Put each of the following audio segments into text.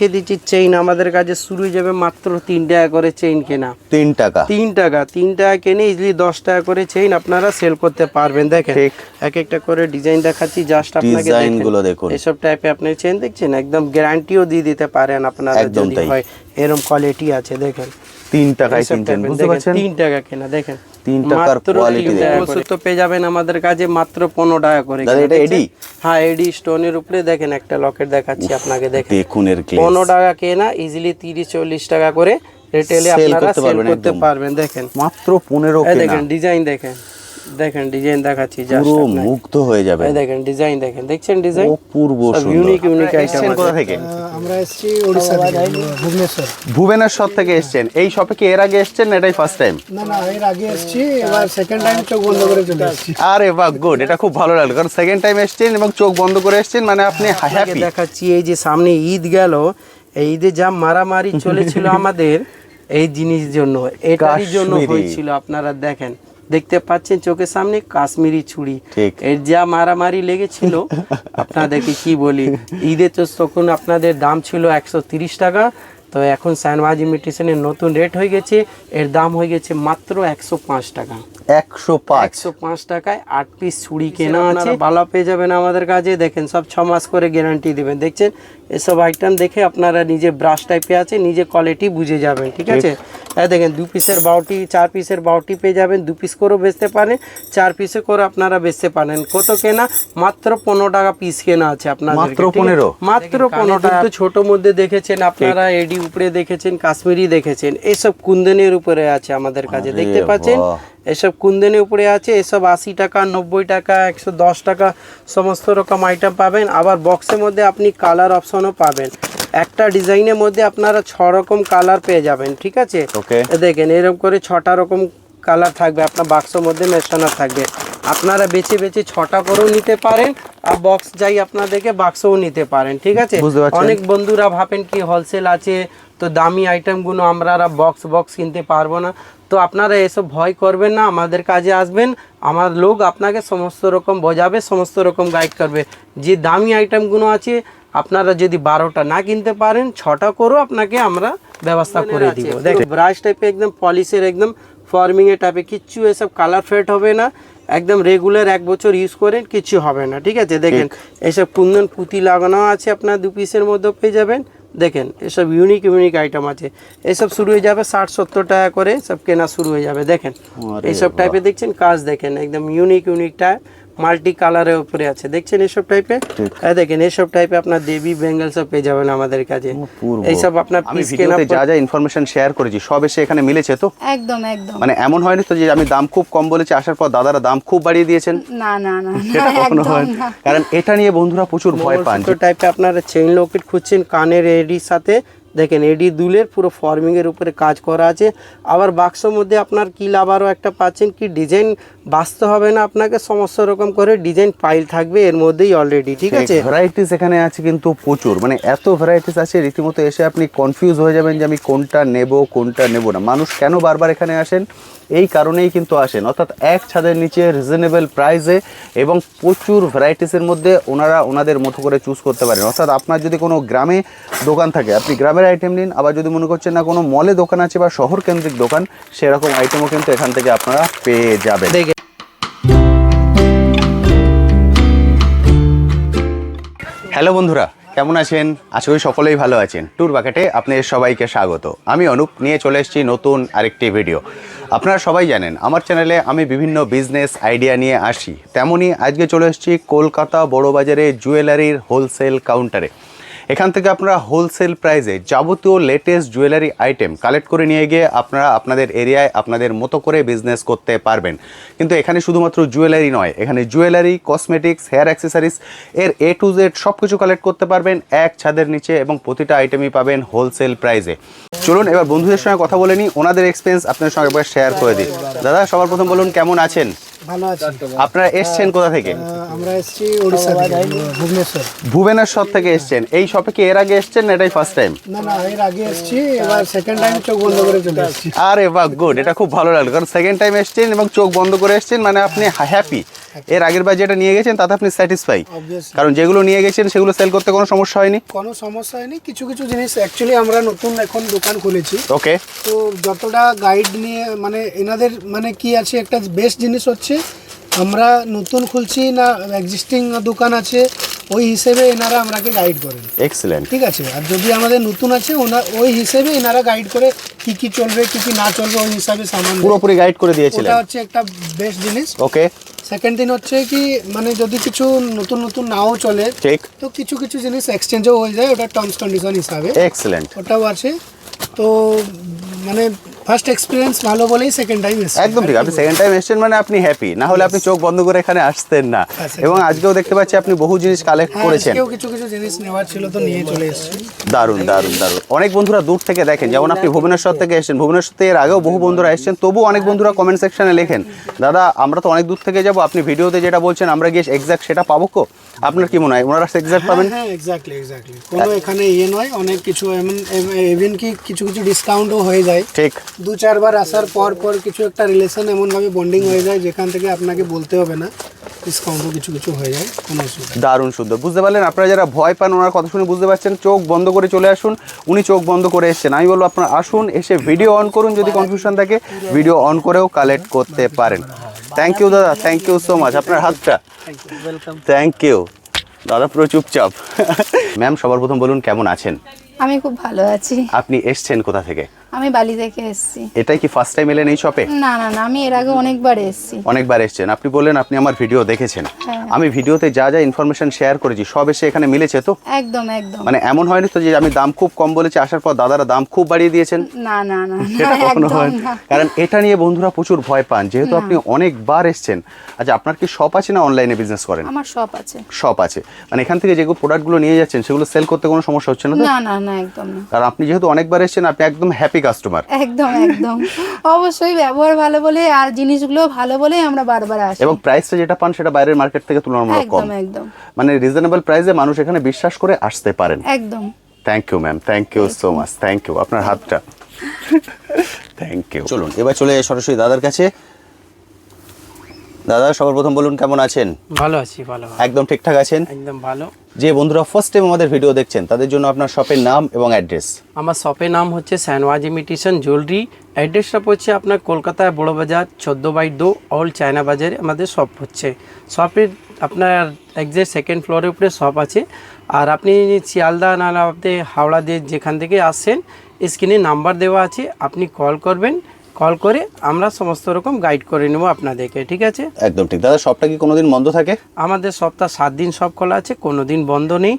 দেখে দিচ্ছি চেইন আমাদের কাছে শুরু হয়ে যাবে মাত্র 3 টাকা করে চেইন কেনা। 3 টাকা 3 টাকা কেনে ইজিলি 10 টাকা করে চেইন আপনারা সেল করতে পারবেন। দেখেন এক একটা করে ডিজাইন দেখাচ্ছি, জাস্ট আপনাকে দেখুন এসব টাইপে আপনি চেইন দেখছেন, একদম গ্যারান্টিও দিয়ে দিতে পারেন আপনারা যদি হয় এরকম কোয়ালিটি আছে। দেখেন 3 টাকায় কিনছেন, বুঝতে পারছেন? 3 টাকা কেনা, দেখেন 3 টাকার কোয়ালিটি দেখুন। তো পেয়ে যাবেন আমাদের কাছে মাত্র 15 টাকা করে। দাদা এটা এডি? হ্যাঁ এডি স্টোনের উপরে দেখেন একটা লকেট দেখাচ্ছি আপনাকে, দেখেন দেখুন এর গ্লেজ। 15 টাকা কেনা ইজিলি 30-40 টাকা করে রিটেলে আপনারা সেল করতে পারবেন। দেখেন মাত্র 15 কেনা। দেখেন ডিজাইন দেখেন, দেখেন ডিজাইন দেখাচ্ছি, জাস্ট পুরো মুগ্ধ হয়ে যাবে। এই দেখেন ডিজাইন দেখেন, দেখছেন ডিজাইন অপূর্ব সুন্দর। Unique item. কোথা থেকে? আমরা এসেছি ওড়িশা থেকে, ভুবনেশ্বর। ভুবনেশ্বর থেকে এসেছেন। এই শপে কি এর আগে এসেছেন না এটাই ফার্স্ট টাইম? না এর আগে এসেছি, এবার সেকেন্ড টাইম চোখ বন্ধ করে চলে এসেছি। আরে বাহ, গুড, এটা খুব ভালো লাগলো, কারণ সেকেন্ড টাইম এসেছেন এবং চোখ বন্ধ করে এসেছেন, মানে আপনি হ্যাপি। দেখাচ্ছি এই যে সামনে ঈদ গেল, এই ঈদে যা মারামারি চলেছিল আমাদের এই জিনিস জন্য, এটারই জন্য হয়েছিল। আপনারা দেখেন, দেখতে পাচ্ছেন চোখের সামনে কাশ্মীরি চুড়ি, এর যা মারামারি লেগেছিল আপনাদেরকে কি বলি। ঈদে তো তখন আপনাদের দাম ছিল 130 টাকা, তো এখন শাহনওয়াজ ইমিটেশনের নতুন রেট হয়ে গেছে, এর দাম হয়ে গেছে মাত্র 105 টাকা। 105 টাকায় 8 পিস ছুরি কেনা আছে, ভালো পেয়ে যাবেন আমাদের কাছে। দেখেন সব 6 মাস করে গ্যারান্টি দিবেন। দেখছেন এসব আইটেম দেখে আপনারা নিজে ব্রাশ টাইপে আছে, নিজে কোয়ালিটি বুঝে যাবেন, ঠিক আছে? দেখেন 2 পিসের বাউটি, 4 পিসের বাউটি পেয়ে যাবেন, 2 পিস করেও বেচতে পারেন, 4 পিসে করে আপনারা বেচতে পারেন। কত কেনা? মাত্র 15 টাকা পিস কেনা আছে আপনাদের, মাত্র 15 টাকা। ছোট মধ্যে দেখেছেন আপনারা, এডি উপরে দেখেছেন, কাশ্মীরি দেখেছেন, এসব কুন্দনের উপরে আছে আমাদের কাছে, দেখতে পাচ্ছেন এসব কুন্দনের উপরে আছে। এসব 80 টাকা, 90 টাকা, 110 টাকা সমস্ত রকম আইটেম পাবেন। আবার বক্সের মধ্যে আপনি কালার অপশনও পাবেন, একটা ডিজাইনের মধ্যে আপনারা 6 রকম কালার পেয়ে যাবেন, ঠিক আছে? দেখেন এরকম করে 6টা রকম কালার থাকবে আপনার বাক্সের মধ্যে মেশানো থাকবে, আপনারা বেছে বেছে 6টা করেও নিতে পারেন, আর বক্স যাই আপনাদেরকে বাক্সও নিতে পারেন, ঠিক আছে? অনেক বন্ধুরা ভাবেন কি হোলসেল আছে তো দামি আইটেমগুলো আমরা বক্স কিনতে পারবো না, তো আপনারা এসব ভয় করবেন না, আমাদের কাজে আসবেন, আমার লোক আপনাকে সমস্ত রকম বোঝাবে, সমস্ত রকম গাইড করবে। যে দামি আইটেমগুলো আছে আপনারা যদি 12টা না কিনতে পারেন, 6টা করেও আপনাকে আমরা ব্যবস্থা করে দিব। দেখুন ব্রাশ টাইপে একদম পলিশের, একদম ফর্মিংয়ের টাইপে, কিচ্ছু এসব কালার ফেড হবে না, একদম রেগুলার 1 বছর ইউজ করেন কিছু হবে না, ঠিক আছে? দেখেন এসব কুন্দন পুঁতি লাগানো আছে, আপনার 2 পিসের মধ্যে পেয়ে যাবেন। দেখেন এসব ইউনিক আইটেম আছে, এসব শুরু হয়ে যাবে 60-70 টাকা করে, সব কেনা শুরু হয়ে যাবে। দেখেন এইসব টাইপে দেখছেন কাজ, দেখেন একদম ইউনিক টাইপ, মাল্টি কালারের উপরে আছে, দেখছেন এসব টাইপে। দেখেন এসব টাইপে আপনার দেবী বেঙ্গল সব পেয়ে যাবেন আমাদের কাছে। এইসব আপনার পিস কেনা, যা যা ইনফরমেশন শেয়ার করেছি সব এসে এখানে মিলেছে তো? একদম, মানে এমন হয়নি তো যে আমি দাম খুব কম বলেছি, আসার পর দাদারা দাম খুব বাড়িয়ে দিয়েছেন? না, কখনো হয়, কারণ এটা নিয়ে বন্ধুরা প্রচুর ভয় পান। টাইপে আপনারা চেইন লকেট খুঁজছেন কানের এডির সাথে, দেখেন এডি দুলের পুরো ফর্মিংয়ের উপরে কাজ করা আছে। আবার বাক্সের মধ্যে আপনার কি আবারও একটা পাচ্ছেন কি ডিজাইন বাঁচতে হবে না আপনাকে, সমস্ত রকম করে ডিজাইন পাইল থাকবে এর মধ্যেই অলরেডি, ঠিক আছে? ভ্যারাইটিস এখানে আছে কিন্তু প্রচুর, মানে এত ভ্যারাইটিস আছে রীতিমতো এসে আপনি কনফিউজ হয়ে যাবেন যে আমি কোনটা নেব কোনটা নেব না। মানুষ কেন বারবার এখানে আসেন? এই কারণেই কিন্তু আসেন, অর্থাৎ এক ছাদের নিচে রিজনেবল প্রাইসে এবং প্রচুর ভ্যারাইটিসের মধ্যে ওনারা ওনাদের মতো করে চুজ করতে পারেন। অর্থাৎ আপনার যদি কোনো গ্রামে দোকান থাকে আপনি গ্রামের আইটেম নিন, আবার যদি মনে করছেন না কোনো মলে দোকান আছে বা শহর কেন্দ্রিক দোকান, সেরকম আইটেমও কিন্তু এখান থেকে আপনারা পেয়ে যাবেন। হ্যালো বন্ধুরা, কেমন আছেন? আশা করি সকলেই ভালো আছেন। ট্যুর বাকেটে আপনাদের সবাইকে স্বাগত। আমি অনুপ নিয়ে চলে এসেছি নতুন আরেকটি ভিডিও। আপনারা সবাই জানেন আমার চ্যানেলে আমি বিভিন্ন বিজনেস আইডিয়া নিয়ে আসি, তেমনই আজকে চলে এসেছি কলকাতা বড়বাজারে জুয়েলারির হোলসেল কাউন্টারে। এখান থেকে আপনারা হোলসেল প্রাইসে যাবতীয় লেটেস্ট জুয়েলারি আইটেম কালেক্ট করে নিয়ে গিয়ে আপনারা আপনাদের এরিয়ায় আপনাদের মতো করে বিজনেস করতে পারবেন। কিন্তু এখানে শুধুমাত্র জুয়েলারি নয়, এখানে জুয়েলারি, কসমেটিক্স, হেয়ার অ্যাক্সেসরিজ এর A to Z সব কিছু কালেক্ট করতে পারবেন এক ছাদের নিচে, এবং প্রতিটা আইটেমই পাবেন হোলসেল প্রাইসে। চলুন এবার বন্ধুদের সঙ্গে কথা বলে নিই, ওনাদের এক্সপিরিয়েন্স আপনাদের সঙ্গে একবার শেয়ার করে দিই। দাদা সবার প্রথম বলুন কেমন আছেন? ভালো আছি। আপনারা এসছেন কোথা থেকে? আমরা এসেছি ওড়িশা থেকে, ভুবনেশ্বর। ভুবনেশ্বর থেকে এসছেন। এই শপে কি এর আগে এসছেন না এটাই ফার্স্ট টাইম? না এর আগে এসেছি, এবার সেকেন্ড টাইম চোখ বন্ধ করে চলে এসেছি। আরে বাহ, গুড, এটা খুব ভালো লাগলো, কারণ সেকেন্ড টাইম এসছেন এবং চোখ বন্ধ করে এসছেন, মানে আপনি হ্যাপি। এর আগের বার যেটা নিয়ে গেছেন তাতে আপনি স্যাটিসফাই, অবভিয়াসলি কারণ যেগুলো নিয়ে গেছেন সেগুলো সেল করতে কোনো সমস্যা হয়নি? কোনো সমস্যা হয়নি। কিছু কিছু জিনিস অ্যাকচুয়ালি আমরা নতুন এখন দোকান খুলেছি, ওকে, তো যতটা গাইড নিয়ে মানে এনাদের মানে কি আছে, একটা বেস্ট জিনিস হচ্ছে আমরা নতুন খুলছি না এক্সিস্টিং দোকান আছে ওই হিসেবে এনারা আমরাকে গাইড করেন। এক্সেলেন্ট। ঠিক আছে, আর যদি আমাদের নতুন আছে ওই হিসেবে এনারা গাইড করে কি কি চলবে কি কি না চলবে ওই হিসাবে সামান দেয়। পুরোপুরি গাইড করে দিয়েছিলেন, ওটা হচ্ছে একটা বেস্ট জিনিস। ওকে। সেকেন্ড দিন হচ্ছে কি মানে যদি কিছু নতুন নতুন নাও চলে ঠিক, তো কিছু কিছু জিনিস এক্সচেঞ্জও হয়ে যায়, ওটা টার্মস কন্ডিশন হিসাবে এক্সেলেন্ট। ওটাও আছে। তো মানে ফার্স্ট এক্সপিরিয়েন্স ভালো বলেই সেকেন্ড টাইম এসেছে। একদম ঠিক, আপনি সেকেন্ড টাইম এসেছেন মানে আপনি হ্যাপি, না হলে আপনি চোখ বন্ধ করে এখানে আসতেন না। এবং আজকেও দেখতে পাচ্ছি আপনি বহু জিনিস কালেক্ট করেছেন। কেউ কিছু কিছু জিনিস নেওয়ার ছিল তো নিয়ে চলে এসেছি। দারুণ দারুণ দারুণ। অনেক বন্ধুরা দূর থেকে দেখেন, যেমন আপনি ভুবনেশ্বর থেকে এসেছেন, ভুবনেশ্বর থেকে এর আগেও বহু বন্ধুরা এসেছেন, তবু অনেক বন্ধুরা কমেন্ট সেকশনে লেখেন দাদা আমরা তো অনেক দূর থেকে যাব, আপনি ভিডিওতে যেটা বলছেন আমরা গিয়ে এক্স্যাক্ট সেটা পাবো কো? আপনার কি মনে হয় ওনারা এক্স্যাক্ট পাবেন? হ্যাঁ এক্স্যাক্টলি এক্স্যাক্টলি, কোনো এখানে ইয়ে নয়, অনেক কিছু ইভেন কি কিছু কিছু ডিসকাউন্টও হয়ে যায়। ঠিক, 2-4 বার আসার পর পর কিছু একটা রিলেশন এমনভাবে বন্ডিং হয়ে যায় যেখান থেকে আপনাকে বলতে হবে না, ডিসকাউন্টও কিছু কিছু হয়ে যায়, কোনো অসুবিধা নেই। দারুণ সুন্দর। বুঝতে পারলেন? আপনারা যারা ভয় পান ওনার কথা শুনে বুঝতে পারছেন, চোখ বন্ধ করে চলে আসুন। উনি চোখ বন্ধ করে এসেছেন, আমি বলবো আপনারা আসুন, এসে ভিডিও অন করুন, যদি কনফিউশন থাকে ভিডিও অন করেও কালেক্ট করতে পারেন। থ্যাংক ইউ দাদা, থ্যাংক ইউ সো মাচ। আপনার হাতটা থ্যাংক ইউ দাদা, পুরো চুপচাপ। ম্যাম সবার প্রথম বলুন কেমন আছেন? আমি খুব ভালো আছি। আপনি এসছেন কোথা থেকে? আমি বালি থেকে এসেছি। এটাই কি ফার্স্ট টাইম এলেন এই শপে? না না না, আমি এর আগে অনেকবার এসেছি। অনেকবার এসছেন। আপনি বললেন আপনি আমার ভিডিও দেখেছেন। হ্যাঁ। আমি ভিডিওতে যা যা ইনফরমেশন শেয়ার করেছি সব এসে এখানে মিলেছে তো? একদম একদম। মানে এমন হয়নি তো যে আমি দাম খুব কম বলেছি, আসার পর দাদারা দাম খুব বাড়িয়ে দিয়েছেন? না না না না, সেটা কখনো একদম হয় না। কারণ এটা নিয়ে বন্ধুরা প্রচুর ভয় পান, যেহেতু আপনি অনেকবার এসছেন। আচ্ছা, আপনার কি শপ আছে না অনলাইনে বিজনেস করেন? আমার শপ আছে। শপ আছে, মানে এখান থেকে যেগুলো প্রোডাক্টগুলো নিয়ে যাচ্ছেন সেগুলো সেল করতে কোনো সমস্যা হচ্ছে না তো? না না না, একদম না। কারণ আপনি যেহেতু অনেকবার এসেছেন, আপনি একদম হ্যাপি কাস্টমার। একদম একদম, অবশ্যই ব্যবহার ভালো বলে আর জিনিসগুলো ভালো বলে আমরা বারবার আসি। এবং প্রাইসটা যেটা পান সেটা বাইরের মার্কেট থেকে তুলনামূলক কম, একদম একদম মানে রিজনেবল প্রাইসে মানুষ এখানে বিশ্বাস করে আসতে পারেন। একদম। Thank you ma'am, thank you so much, thank you. আপনার হাতটা থ্যাংক ইউ। চলুন এবার চলে যাই সরাসরি দাদার কাছে। দাদা সবার প্রথম বলুন কেমন আছেন? ভালো আছি, ভালো ভালো। একদম ঠিকঠাক আছেন? একদম ভালো। যে বন্ধুরা ফার্স্ট টাইম আমাদের ভিডিও দেখছেন তাদের জন্য আপনার শপের নাম এবং অ্যাড্রেস। আমার শপের নাম হচ্ছে শাহনওয়াজ ইমিটেশন জুয়েলারি। অ্যাড্রেসটা পড়ছে আপনার কলকাতায় বড় বাজার 14/2 ওল্ড চায়না বাজারে আমাদের শপ হচ্ছে। শপের আপনার এক্সাক্ট সেকেন্ড ফ্লোরের উপরে শপ আছে। আর আপনি শিয়ালদা না আপনি হাওড়া দিয়ে যেখান থেকে আসছেন স্ক্রিনে নাম্বার দেওয়া আছে, আপনি কল করবেন, কল করে আমরা সমস্ত রকম গাইড করে নেব আপনাদেরকে, ঠিক আছে? একদম ঠিক। দাদা শপটা কি কোনোদিন বন্ধ থাকে? আমাদের সপ্তাহ 7 দিন সব খোলা আছে, কোনো দিন বন্ধ নেই।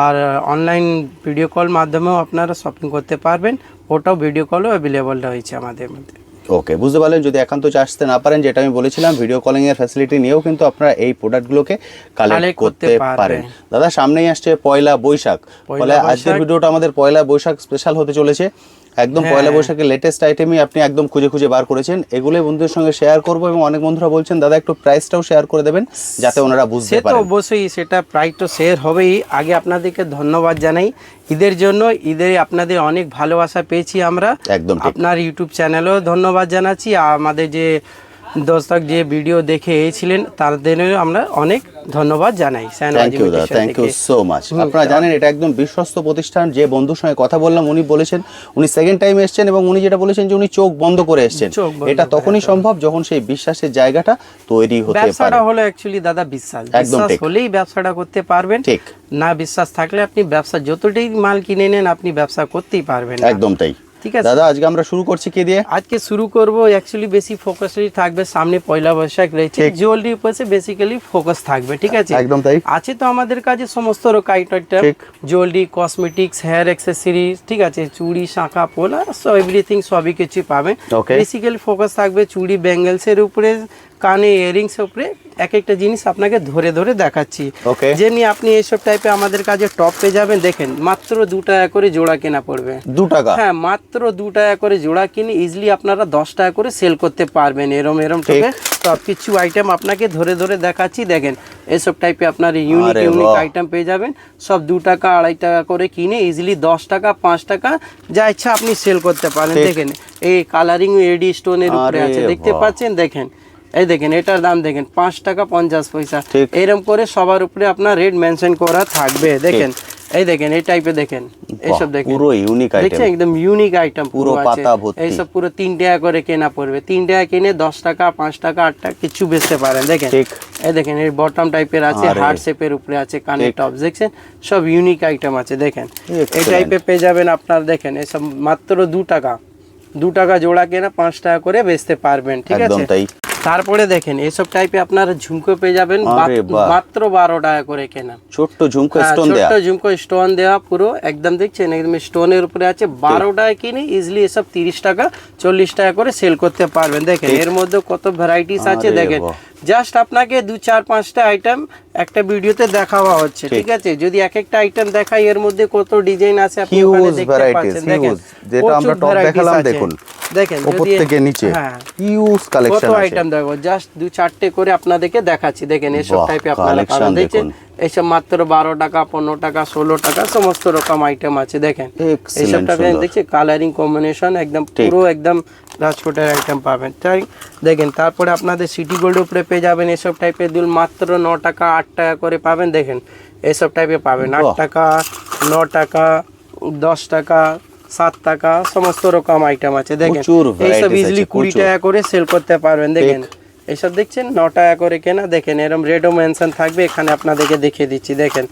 আর অনলাইন ভিডিও কল মাধ্যমেও আপনারা শপিং করতে পারবেন, ওটাও ভিডিও কলও অ্যাভেলেবল রয়েছে আমাদের মধ্যে। ওকে, বুঝতে পারলেন। যদি একান্ত আসতে না পারেন, যেটা আমি বলেছিলাম, ভিডিও কলিং এর ফ্যাসিলিটি নিয়েও কিন্তু আপনারা এই প্রোডাক্টগুলোকে কালেক্ট করতে পারেন। দাদা সামনেই আসছে পয়লা বৈশাখ, ফলে আজকের ভিডিওটা আমাদের পয়লা বৈশাখ স্পেশাল হতে চলেছে। একদম পয়লা বৈশাখের লেটেস্ট আইটেমই আপনি একদম খুঁজে খুঁজে বার করেছেন, এগুলোই বন্ধুদের সঙ্গে শেয়ার করব। এবং অনেক বন্ধুরা বলছেন দাদা একটু প্রাইসটাও শেয়ার করে দেবেন যাতে ওনারা বুঝতে সে তো পারেন। অবশ্যই, সেটা প্রাইস তো শেয়ার হবেই। আগে আপনাদেরকে ধন্যবাদ জানাই ঈদের জন্য। ঈদে আপনাদের অনেক ভালোবাসা পেয়েছি আমরা। একদম ঠিক। আপনার ইউটিউব চ্যানেলেও ধন্যবাদ জানাচ্ছি। আর আমাদের যে দর্শক যে ভিডিও দেখে এসেছিলেন তাদেরও আমরা অনেক ধন্যবাদ জানাই। থ্যাংক ইউ দাদা, থ্যাংক ইউ সো মাচ। আপনারা জানেন এটা একদম বিশ্বস্ত প্রতিষ্ঠান। যে বন্ধুর সঙ্গে কথা বললাম উনি বলেছেন উনি সেকেন্ড টাইম এসেছেন, এবং উনি যেটা বলেছেন যে উনি চোখ বন্ধ করে এসেছেন। এটা তখনই সম্ভব যখন সেই বিশ্বাসের জায়গাটা তৈরি হতে পারে। ব্যবসাটা হলো অ্যাকচুয়ালি দাদা বিশ্বাস। বিশ্বাস হলেই ব্যবসাটা করতে পারবেন। ঠিক না বিশ্বাস থাকলে আপনি ব্যবসা যতটাই মাল কিনে নেন আপনি ব্যবসা করতেই পারবেন না। একদম তাই। ঠিক আছে দাদা, আজকে আমরা শুরু করছি কি দিয়ে? আজকে শুরু করব অ্যাকচুয়ালি বেশি ফোকাসই থাকবে, সামনে পয়লা বৈশাখ রয়েছে, জুয়েলারি উপরে বেসিক্যালি ফোকাস থাকবে, ঠিক আছে? একদম তাই। আছে তো আমাদের কাছে সমস্ত রকম item, jewellery, cosmetics, hair accessories, ঠিক আছে, চুড়ি, শাঁখা, পোলা, সব এভরিথিং সবই কিছু পাবেন। বেসিক্যালি ফোকাস থাকবে চুড়ি, ব্যাঙ্গেলসের উপরে, কানে ইয়ারিংস উপরে। এক একটা জিনিস আপনাকে ধরে ধরে দেখাচ্ছি, যে নিয়ে আপনি এইসব টাইপে আমাদের কাছে টপ পেয়ে যাবেন। দেখেন মাত্র 2 টাকা করে জোড়া কেনা পড়বে। 2 টাকা? হ্যাঁ, মাত্র 2 টাকা করে জোড়া কিনে ইজিলি আপনারা 10 টাকা করে সেল করতে পারবেন। এরম টাইপের সব কিছু আইটেম আপনাকে ধরে ধরে দেখাচ্ছি। দেখেন এইসব টাইপে আপনার ইউনিক ইউনিক আইটেম পেয়ে যাবেন। সব 2 টাকা 2.5 টাকা করে কিনে ইজিলি 10 টাকা 5 টাকা যা ইচ্ছা আপনি সেল করতে পারেন। দেখেন এই কালারিং এডি স্টোনের উপরে আছে, দেখতে পাচ্ছেন? দেখেন এই দেখেন এটার দাম দেখেন 5 টাকা 50 পয়সা, ঠিক। এরকম করে সবার উপরে আপনার রেট মেনশন করা থাকবে। দেখেন এই দেখেন এই টাইপে দেখেন এইসব দেখেন পুরো ইউনিক দেখছেন আইটেম, একদম ইউনিক আইটেম পুরো পাতা ভর্তি। এইসব পুরো 3 টাকা করে কেনা পড়বে, 3 টাকা কিনে 10 টাকা 5 টাকা 8 টাকা কিছু বেচতে পারেন। দেখেন ঠিক। এই দেখেন এই বটম টাইপের আছে, আরে। হার্ট শেপের উপরে আছে, কানের টপ দেখছেন সব ইউনিক আইটেম আছে। দেখেন এই Excellent। টাইপে পেয়ে যাবেন আপনার। দেখেন এসব মাত্র 2 টাকা জোড়া কেনা 5 টাকা করে বেচতে পারবেন, ঠিক একদম আছে। তাই। তারপরে দেখেন এসব টাইপে আপনারা ঝুমকো পেয়ে যাবেন আরে বাহ। মাত্র 12 টাকা করে কেনা। ছোট্ট ঝুমকো হ্যাঁ, স্টোন দেয়া, ছোট্ট ঝুমকো স্টোন দেওয়া পুরো একদম দেখছেন একদম স্টোনের উপরে আছে। 12 টাকা কিনে ইজিলি এসব 30 টাকা 40 টাকা করে সেল করতে পারবেন। দেখেন এর মধ্যে কত ভ্যারাইটিস আছে। আরে দেখেন বাহ। জাস্ট আপনাকে 2-4-5টা আইটেম একটা ভিডিওতে দেখাওয়া হচ্ছে, ঠিক আছে। যদি এক একটা আইটেম দেখাই এর মধ্যে কত ডিজাইন আছে আপনি ওখানে হিউজ দেখতে ভ্যারাইটিস, পাচ্ছেন। দেখেন হিউজ। যেটা আমরা প্রচুর টপ দেখালাম varieties আছে। দেখুন, দেখেন উপর যদি থেকে নিচে হ্যাঁ হিউজ কত কালেকশন আছে। আইটেম দেখো, জাস্ট 2-4টে করে আপনাদেরকে দেখাচ্ছি। দেখেন এসব বাহ, টাইপে আপনারা collection পাবেন। দেখছেন দেখুন। এইসব মাত্র 12 টাকা 15 টাকা 16 টাকা সমস্ত রকম আইটেম আছে। দেখেন Excellent, এইসব টাইপে সুন্দর। দেখছি কালারিং কম্বিনেশন একদম পুরো একদম রাজকোটের আইটেম পাবেন, তাই। দেখেন তারপরে আপনাদের সিটি গোল্ড উপরে পেয়ে যাবেন এসব টাইপের দুল মাত্র 9 টাকা 8 টাকা করে পাবেন। দেখেন এসব টাইপে পাবেন 8 বাহ। টাকা 9 টাকা 10 টাকা 7 টাকা সমস্ত রকম আইটেম আছে। দেখেন প্রচুর এইসব varieties ইজিলি আছে, 20 প্রচুর। টাকা করে সেল করতে পারবেন। দেখেন এইসব দেখছেন 9 টাকা করে কেনা। দেখেন এরকম রেডও মেনশন থাকবে এখানে আপনাদেরকে দেখিয়ে দিচ্ছি। দেখেন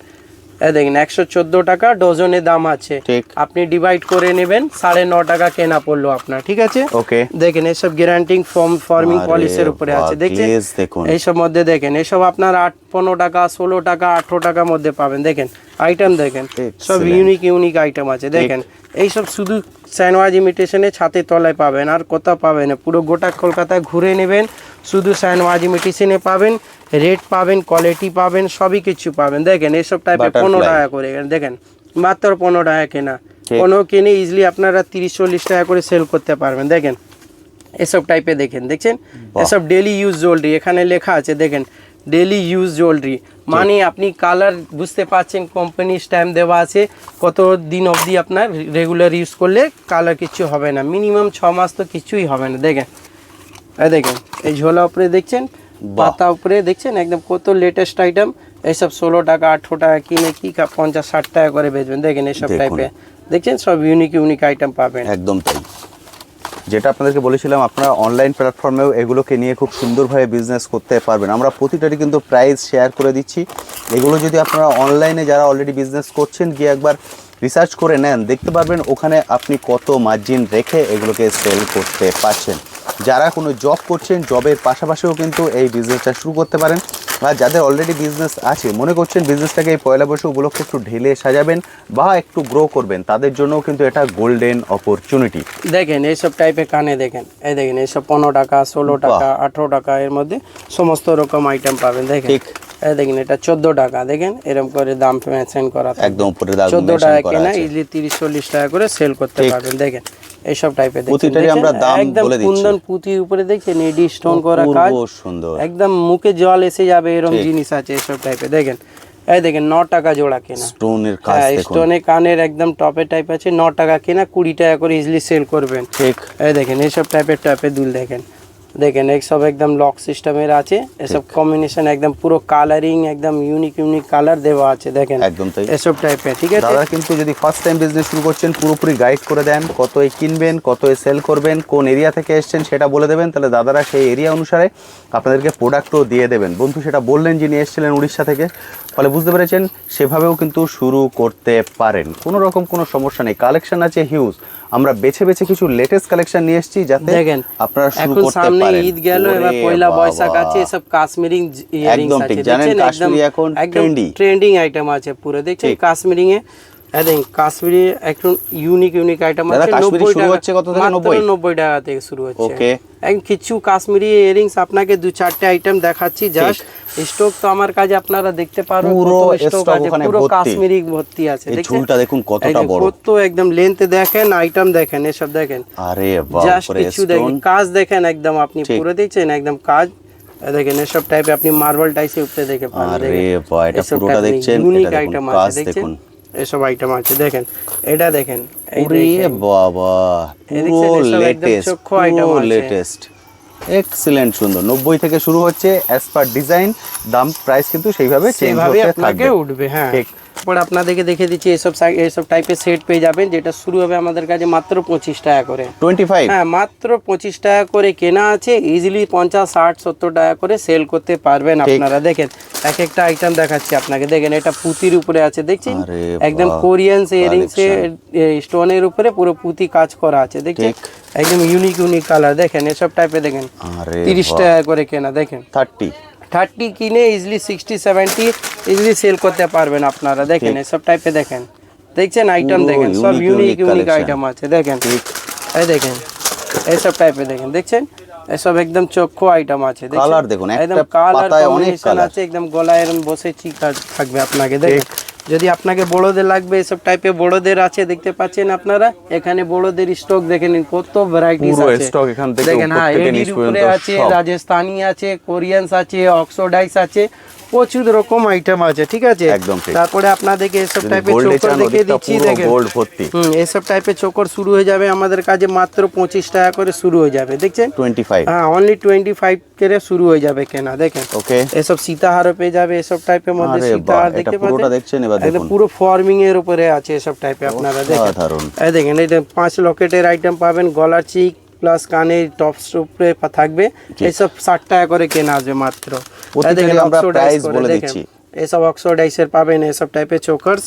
এই দেখেন 114 টাকা ডজনে দাম আছে, ঠিক। আপনি ডিভাইড করে নেবেন 9.5 টাকা কেনা পড়লো আপনার, ঠিক আছে। ওকে, দেখেন এইসব গ্যারান্টিং ফর্মিং আরে পলিসির উপরে বাহ, আছে। দেখছেন glaze দেখুন। এইসব মধ্যে দেখেন এসব আপনার 15 টাকা 16 টাকা 18 টাকার মধ্যে পাবেন। দেখেন আইটেম দেখেন সব Excellent। ইউনিক আইটেম আছে। দেখেন এইসব শুধু স্যানওয়াজ ইমিটেশনে ছাতে তলায় পাবেন, আর কোথাও পাবেন না। পুরো গোটা কলকাতায় ঘুরে নেবেন শুধু স্যানওয়াজ ইমিটেশনে পাবেন, রেট পাবেন, কোয়ালিটি পাবেন, সবই কিছু পাবেন। দেখেন এইসব টাইপের 15 Butterfly। টাকা করে দেখেন মাত্র 15 টাকা কেনা, 15 কিনে ইজিলি আপনারা 30-40 টাকা করে সেল করতে পারবেন। দেখেন এসব টাইপে দেখেন দেখছেন এসব ডেলি ইউজ জুয়েলারি এখানে লেখা আছে। দেখেন ডেলি ইউজ জুয়েলারি মানে আপনি কালার বুঝতে পারছেন, কোম্পানি স্ট্যাম্প দেওয়া আছে, কত দিন অবধি আপনার রেগুলার ইউজ করলে কালার কিছু হবে না, মিনিমাম 6 মাস তো কিছুই হবে না। দেখেন এই দেখেন এই ঝোলা উপরে দেখছেন, পাতা উপরে দেখছেন একদম কত লেটেস্ট আইটেম। এইসব 16 টাকা 18 টাকা কিনে কি 50-60 টাকা করে বেচবেন। দেখেন এইসব দেখুন। টাইপে দেখছেন সব ইউনিক আইটেম পাবেন। একদম তাই। যেটা আপনাদেরকে বলেছিলাম আপনারা অনলাইন প্ল্যাটফর্মেও এগুলোকে নিয়ে খুব সুন্দরভাবে বিজনেস করতে পারবেন। আমরা প্রতিটারই কিন্তু প্রাইস শেয়ার করে দিচ্ছি। এগুলো যদি আপনারা অনলাইনে যারা অলরেডি বিজনেস করছেন গিয়ে একবার রিসার্চ করে নেন, দেখতে পারবেন ওখানে আপনি কত মার্জিন রেখে এগুলোকে সেল করতে পারছেন। যারা কোনো জব করছেন জবের পাশাপাশিও কিন্তু এই বিজনেসটা শুরু করতে পারেন। আর যাদের অলরেডি বিজনেস আছে মনে করছেন বিজনেসটাকে এই পয়লা বৈশাখ উপলক্ষে একটু ঢেলে সাজাবেন বা একটু গ্রো করবেন, তাদের জন্যও কিন্তু এটা গোল্ডেন অপরচুনিটি। দেখেন এইসব টাইপের কানে দেখেন এই দেখেন এইসব 15 টাকা 16 টাকা 18 টাকা এর মধ্যে সমস্ত রকম আইটেম পাবেন। দেখেন ঠিক। এই দেখেন এটা 14 টাকা। দেখেন এরকম করে দাম মেনশন করা থাকবে। একদম উপরে দাম 14 মেনশন টাকা করা কেনা আছে। ইজিলি 30-40 টাকা করে সেল করতে পারবেন। দেখেন এইসব টাইপের প্রতিটারই আমরা দাম বলে দিচ্ছি। কুন্দন পুঁতির উপরে দেখছেন এডি স্টোন করা কাজ, খুব সুন্দর, একদম মুখে জল এসে যাবে এরকম জিনিস আছে এইসব টাইপের। দেখেন এই দেখেন 9 টাকা জোড়া কেনা, স্টোনের কাজ হ্যাঁ দেখুন। স্টোনে কানের একদম টপের টাইপ আছে। 9 টাকা কেনা 20 টাকা করে ইজিলি সেল করবেন। ঠিক। এই দেখেন এইসব টাইপের দুল দেখেন দেখেন এইসব একদম লক সিস্টেমের আছে। এসব কম্বিনেশন একদম পুরো কালারিং একদম ইউনিক কালার দেওয়া আছে। দেখেন একদম তাই। এসব টাইপের, ঠিক আছে। দাদা কিন্তু যদি ফার্স্ট টাইম বিজনেস শুরু করছেন পুরোপুরি গাইড করে দেন, কতই কিনবেন কতই সেল করবেন, কোন এরিয়া থেকে এসছেন সেটা বলে দেবেন, তাহলে দাদারা সেই এরিয়া অনুসারে আপনাদেরকে প্রোডাক্টও দিয়ে দেবেন। বন্ধু সেটা বললেন যিনি এসেছিলেন উড়িষ্যা থেকে, ফলে বুঝতে পেরেছেন সেভাবেও কিন্তু শুরু করতে পারেন, কোনো রকম কোনো সমস্যা নেই। কালেকশন আছে হিউজ, আমরা বেছে বেছে কিছু লেটেস্ট কালেকশন নিয়ে এসেছি যাতে দেখেন আপনারা শুরু এখন করতে সামনে পারেন। ঈদ গেল, এবার ওরে পয়লা বাবা। বৈশাখ আছে, এসব কাশ্মীরি ইয়ারিংস একদম আছে। ঠিক, জানেন দেখছেন কাশ্মীরি এখন trendy। ট্রেন্ডিং আইটেম আছে পুরো। দেখছেন কাশ্মীরি এ দেখেন কাশ্মীরি একটু ইউনিক আইটেম আছে। কাশ্মীরি 90 শুরু টাকা হচ্ছে কত থেকে? মাত্র 90 টাকা থেকে শুরু হচ্ছে। ওকে। এখন কিছু কাশ্মীরি ইয়ারিংস আপনাকে 2-4টে আইটেম দেখাচ্ছি জাস্ট। স্টক তো আমার কাছে আপনারা দেখতে পারো পুরো স্টক stock আছে, ওখানে পুরো ভর্তি। কাশ্মীরি ভর্তি আছে। এই দেখছেন ঝুলটা দেখুন কতটা এই যে বড়, কত একদম লেন্থ দেখেন, আইটেম দেখেন, এসব দেখেন আরে বাহ, জাস্ট উপরে কিছু দেখেন stone। কাজ দেখেন একদম আপনি ঠিক। পুরো দেখছেন একদম কাজ। দেখেন এসব টাইপে আপনি মার্বেল টাইসে উপরে দেখে পাবেন। আরে বাহ, এটা পুরোটা দেখছেন, ইউনিক এটা দেখুন, আইটেম কাজ আছে। দেখছেন দেখুন। এসব আইটেম আছে। দেখেন এটা দেখেন এই ওরে দেখেন বাবা, এই পুরো দেখছেন, এসব একদম লেটেস্ট, চক্ষু item পুরো আছে। লেটেস্ট। এক্সিলেন্ট, সুন্দর। 90 থেকে শুরু হচ্ছে, অ্যাজ পার ডিজাইন দাম প্রাইস কিন্তু সেইভাবে চেঞ্জ সেভাবে হতে আপনাকে থাকবে। উঠবে। হ্যাঁ, ঠিক। তারপর আপনাদেরকে দেখে দিচ্ছি এইসব টাইপের সেট পেয়ে যাবেন, যেটা শুরু হবে আমাদের কাছে মাত্র 25 টাকা করে। 25। হ্যাঁ, মাত্র 25 টাকা করে কেনা আছে, ইজিলি 50, 60, 70 টাকা করে সেল করতে পারবেন আপনারা। দেখেন এক একটা আইটেম দেখাচ্ছি আপনাকে। দেখেন এটা পুঁতির উপরে আছে, দেখছেন আরে একদম বাহ, কোরিয়ান ইয়ারিংসে স্টোনের উপরে পুরো পুঁতি কাজ করা আছে, দেখছেন ঠিক। একদম ইউনিক কালার। দেখেন এসব টাইপে দেখেন আরে 30 বাহ। টাকা করে কেনা। দেখেন 30 কিনে ইজিলি 60, 70 ইজিলি সেল করতে পারবেন আপনারা। দেখেন এসব টাইপে দেখেন, দেখছেন আইটেম পুরো দেখেন সব unique ইউনিক collection। আইটেম আছে। দেখেন এই দেখেন এইসব টাইপে দেখেন, দেখছেন এসব একদম চক্ষু আইটেম আছে। কালার দেখুন, একদম একটা কালার পাতায় অনেক কম্বিনেশন কালার আছে, একদম গলায় এরকম বসে চিকা থাকবে আপনাকে। দেখেন যদি আপনাকে বড়দের লাগবে, এসব টাইপে বড়দের আছে, দেখতে পাচ্ছেন আপনারা এখানে বড়দের স্টক দেখে নিন, কত ভ্যারাইটিস পুরো আছে। স্টক এখান থেকে দেখেন উপর হ্যাঁ, থেকে এডির নিচ উপরে পর্যন্ত আছে, সব। রাজস্থানি আছে, কোরিয়ানস আছে, অক্সোডাইস আছে, প্রচুর রকম আইটেম আছে, ঠিক আছে। একদম ঠিক। তারপরে আপনাদেরকে এসব যদি টাইপের গোল্ডে চোকর চান, দেখিয়ে ওদিকটা দিচ্ছি। পুরো দেখেন গোল্ড ভর্তি। এসব টাইপের চোকর শুরু হয়ে যাবে আমাদের কাছে মাত্র 25 টাকা করে শুরু হয়ে যাবে, দেখছেন 25। হ্যাঁ, অনলি 25 করে শুরু হয়ে যাবে কেনা। দেখেন ওকে। এসব সীতাহারও পেয়ে যাবে, এসব টাইপের মধ্যে আরে সীতাহার বাহ, দেখতে এটা পুরোটা পাচ্ছেন দেখছেন, এবার একদম দেখুন। পুরো ফর্মিং এর উপরে আছে এসব টাইপে আপনারা। দেখেন অসাধারণ। এই দেখেন এটা 5 লকেটের আইটেম পাবেন, গলার চিক প্লাস কানের টপস উপরে থাকবে। এসব 60 টাকা করে কেনা আসবে মাত্র। এই দেখেন আমরা অক্সোডাইস প্রাইস করে বলে দেখেন, দিচ্ছি। এসব অক্সোডাইসের পাবেন, এসব টাইপের চোকার্স।